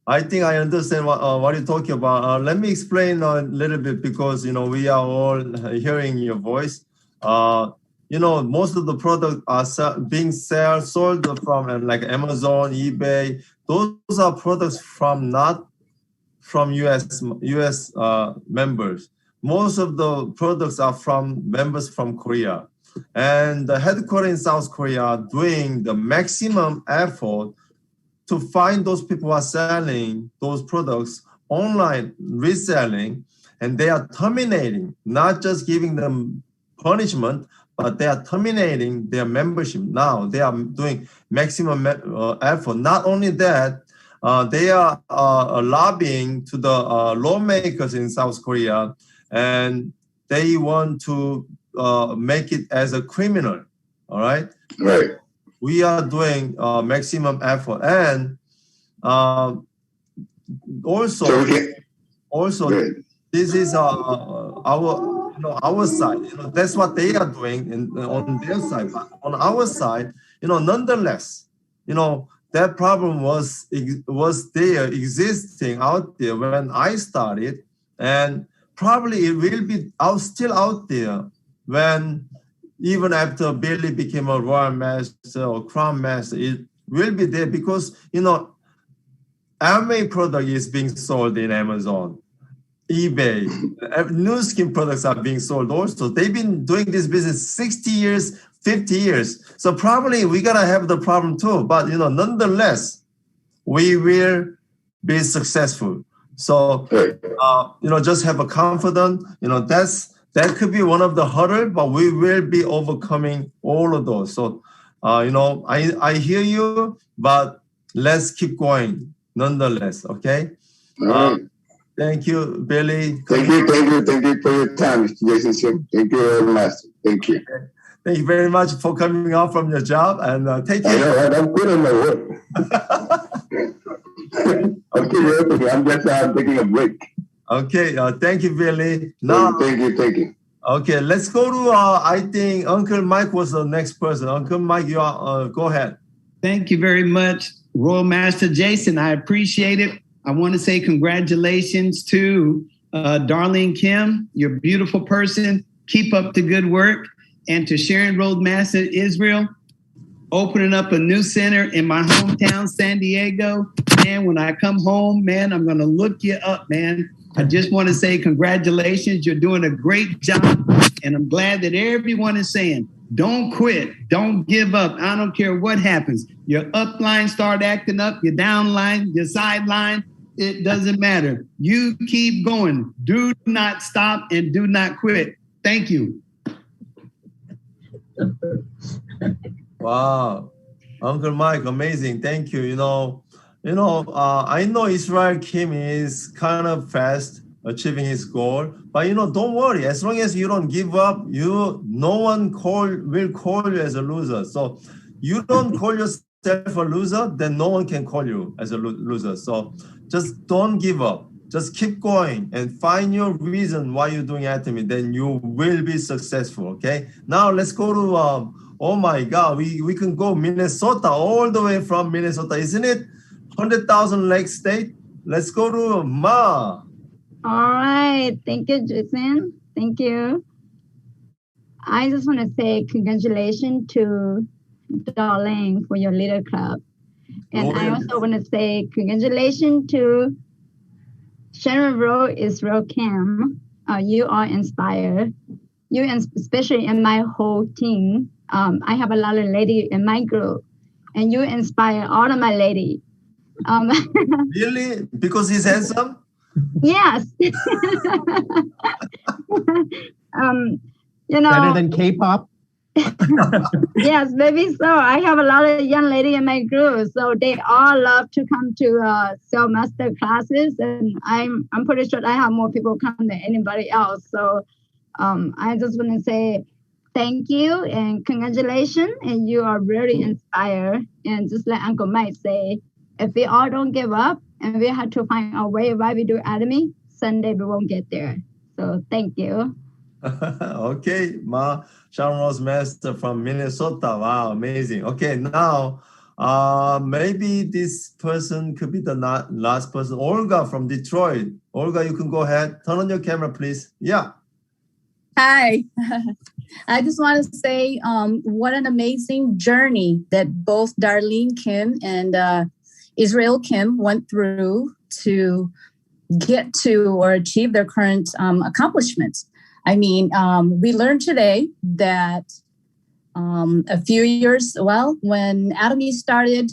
I think I understand what you're talking about. Let me explain a little bit because, we are all hearing your voice. Most of the products are being sold from like Amazon, eBay. Those are products not from US members. Most of the products are from members from Korea. And the headquarters in South Korea are doing the maximum effort to find those people who are selling those products online, reselling, and they are terminating, not just giving them punishment, but they are terminating their membership now. They are doing maximum effort. Not only that, they are lobbying to the lawmakers in South Korea, and they want to make it as a criminal. All right? Right. We are doing maximum effort, and also, this is our side. That's what they are doing on their side. But on our side, nonetheless, that problem was there, existing out there when I started, and probably it will be still out there when. Even after Billy became a Royal Master or Crown Master, it will be there because, anime product is being sold in Amazon, eBay. New skin products are being sold also. They've been doing this business 60 years, 50 years. So probably we're going to have the problem too. But, nonetheless, we will be successful. So, just have a confidence, that could be one of the hurdles, but we will be overcoming all of those. So, I hear you, but let's keep going nonetheless, okay? Thank you, Billy. Thank you for your time, Mr. Jason. Thank you very much. Thank you. Thank you very much for coming out from your job, and take care. I know, right? I'm good on my work. I'm still working. I'm just taking a break. Okay, thank you, Billy. Now, thank you. Okay, let's go to, I think Uncle Mike was the next person. Uncle Mike, you are, go ahead. Thank you very much, Royal Master Jason. I appreciate it. I want to say congratulations to Darlene Kim. You're a beautiful person. Keep up the good work. And to Sharon Road Master Israel, opening up a new center in my hometown, San Diego. Man, when I come home, man, I'm going to look you up, man. I just want to say congratulations. You're doing a great job. And I'm glad that everyone is saying, don't quit. Don't give up. I don't care what happens. Your upline start acting up, your downline, your sideline. It doesn't matter. You keep going. Do not stop and do not quit. Thank you. Wow. Uncle Mike, amazing. Thank you. I know Israel Kim is kind of fast achieving his goal, but don't worry. As long as you don't give up, no one will call you as a loser. So you don't call yourself a loser, then no one can call you as a loser. So just don't give up. Just keep going and find your reason why you're doing Atomy. Then you will be successful. Okay. Now let's go to oh my God, we can go Minnesota, all the way from Minnesota, isn't it? 100,000 Lake State. Let's go to Ma. All right. Thank you, Jason. Thank you. I just want to say congratulations to Darlene for your Leader Club. And I also want to say congratulations to Sharon Road Israel Kim. You are inspired. You, especially in my whole team. I have a lot of ladies in my group. And you inspire all of my ladies. Really? Because he's handsome? Yes. Better than K-pop? Yes, maybe so. I have a lot of young ladies in my group, so they all love to come to Cell Master classes, and I'm pretty sure I have more people come than anybody else. So I just want to say thank you and congratulations, and you are really inspired. And just like Uncle Mike say, if we all don't give up and we have to find a way why we do Atomy, someday we won't get there. So thank you. Okay, Ma, Sharon Rose Master from Minnesota. Wow, amazing. Okay, now Maybe this person could be the last person. Olga from Detroit. Olga, you can go ahead. Turn on your camera, please. Yeah. Hi. I just want to say what an amazing journey that both Darlene Kim and Israel Kim went through to get to or achieve their current accomplishments. I mean, we learned today that a few years, when Atomy started,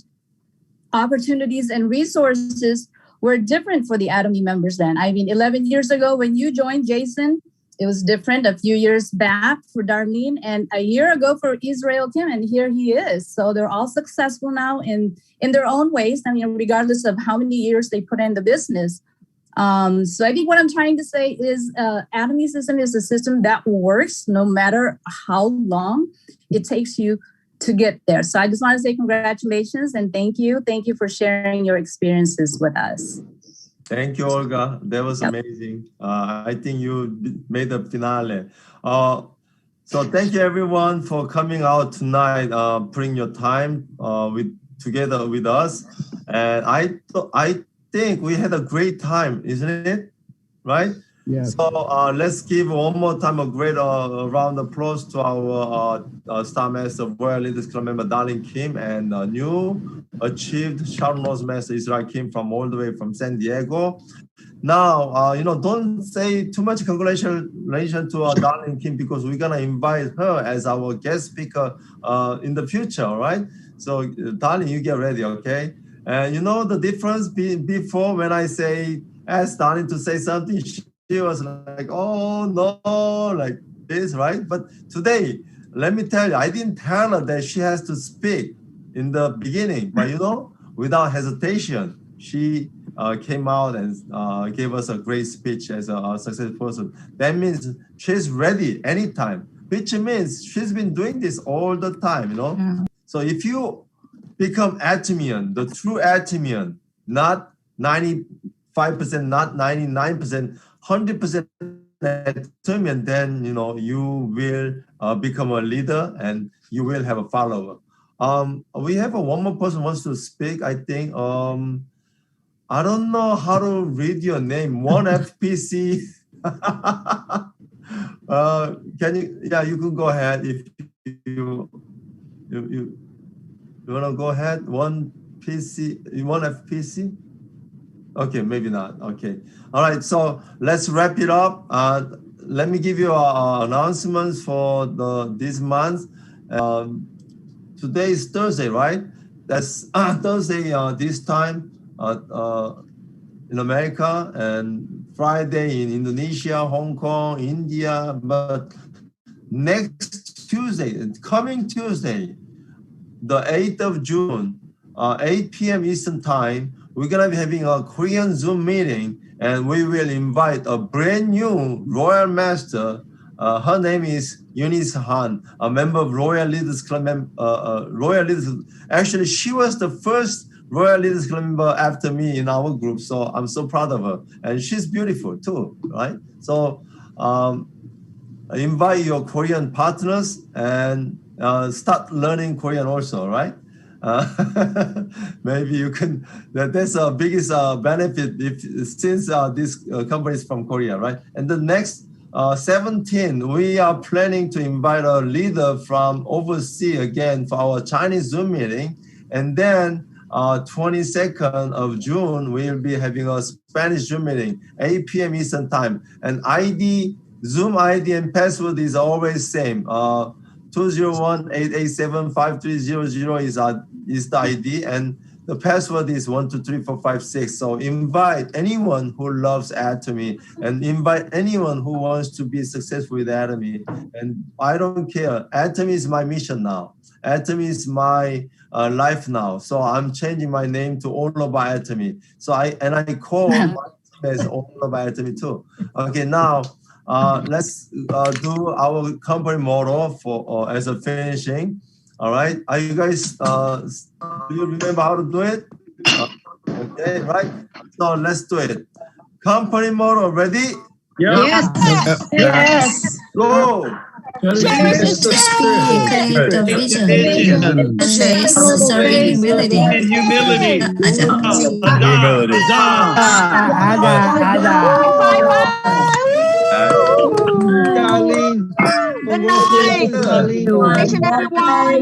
opportunities and resources were different for the Atomy members then. I mean, 11 years ago when you joined, Jason, it was different. A few years back for Darlene, and a year ago for Israel Kim, and here he is. So they're all successful now in their own ways. I mean, regardless of how many years they put in the business. So I think what I'm trying to say is Atomy system is a system that works no matter how long it takes you to get there. So I just want to say congratulations and thank you. Thank you for sharing your experiences with us. Thank you, Olga. That was amazing. I think you made the finale. So thank you, everyone, for coming out tonight, putting your time together with us. And I think we had a great time, isn't it? Right? Yeah. So let's give one more time a great round of applause to our Star Master Royal Leaders Club member Darlene Kim and new achieved Sharon Rose Master Israel Kim from all the way from San Diego. Now, don't say too much congratulations to Darlene Kim because we're gonna invite her as our guest speaker in the future, right? So Darlene, you get ready, okay? And you know the difference before when I ask Darlene to say something, she was like, oh no, like this, right? But today, let me tell you, I didn't tell her that she has to speak in the beginning, but without hesitation, she came out and gave us a great speech as a successful person. That means she's ready anytime, which means she's been doing this all the time, Yeah. So if you become Atomian, the true Atomian, not 95%, not 99%, 100% Atomian, then you will become a leader and you will have a follower. We have one more person wants to speak. I think I don't know how to read your name. 1FPC. Can you? Yeah, you can go ahead if you want to go ahead. 1FPC. Okay, maybe not. Okay. All right. So let's wrap it up. Let me give you announcements for this month. Today is Thursday, right? That's Thursday this time in America, and Friday in Indonesia, Hong Kong, India. But next Tuesday, coming Tuesday, the 8th of June, 8 p.m. Eastern Time, we're going to be having a Korean Zoom meeting, and we will invite a brand new Royal Master. Her name is Eunice Han, a member of Royal Leaders Club. Royal Leaders. Actually, she was the first Royal Leaders Club member after me in our group, so I'm so proud of her. And she's beautiful too, right? So invite your Korean partners and start learning Korean also, right? Maybe you can. That's the biggest benefit since this company is from Korea, right? And the next 17, we are planning to invite a leader from overseas again for our Chinese Zoom meeting, and then 22nd of June we'll be having a Spanish Zoom meeting, 8 p.m. Eastern Time, and Zoom ID and password is always same. 201-887-5300 is the ID, and the password is 123456. So invite anyone who loves Atomy and invite anyone who wants to be successful with Atomy. And I don't care. Atomy is my mission now. Atomy is my life now. So I'm changing my name to All About Atomy. So I call my as All About Atomy too. Okay, now let's do our company motto for as a finishing. All right, are you guys? Do you remember how to do it? Okay, right. So let's do it. Company motto, ready? Yeah. Yes. Go. Generous is the spirit of vision. Grace, serving humility. Humility. Darlene. Good night.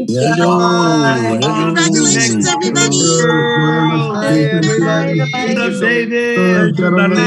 Congratulations, everyone. Congratulations, everybody. Everybody. David.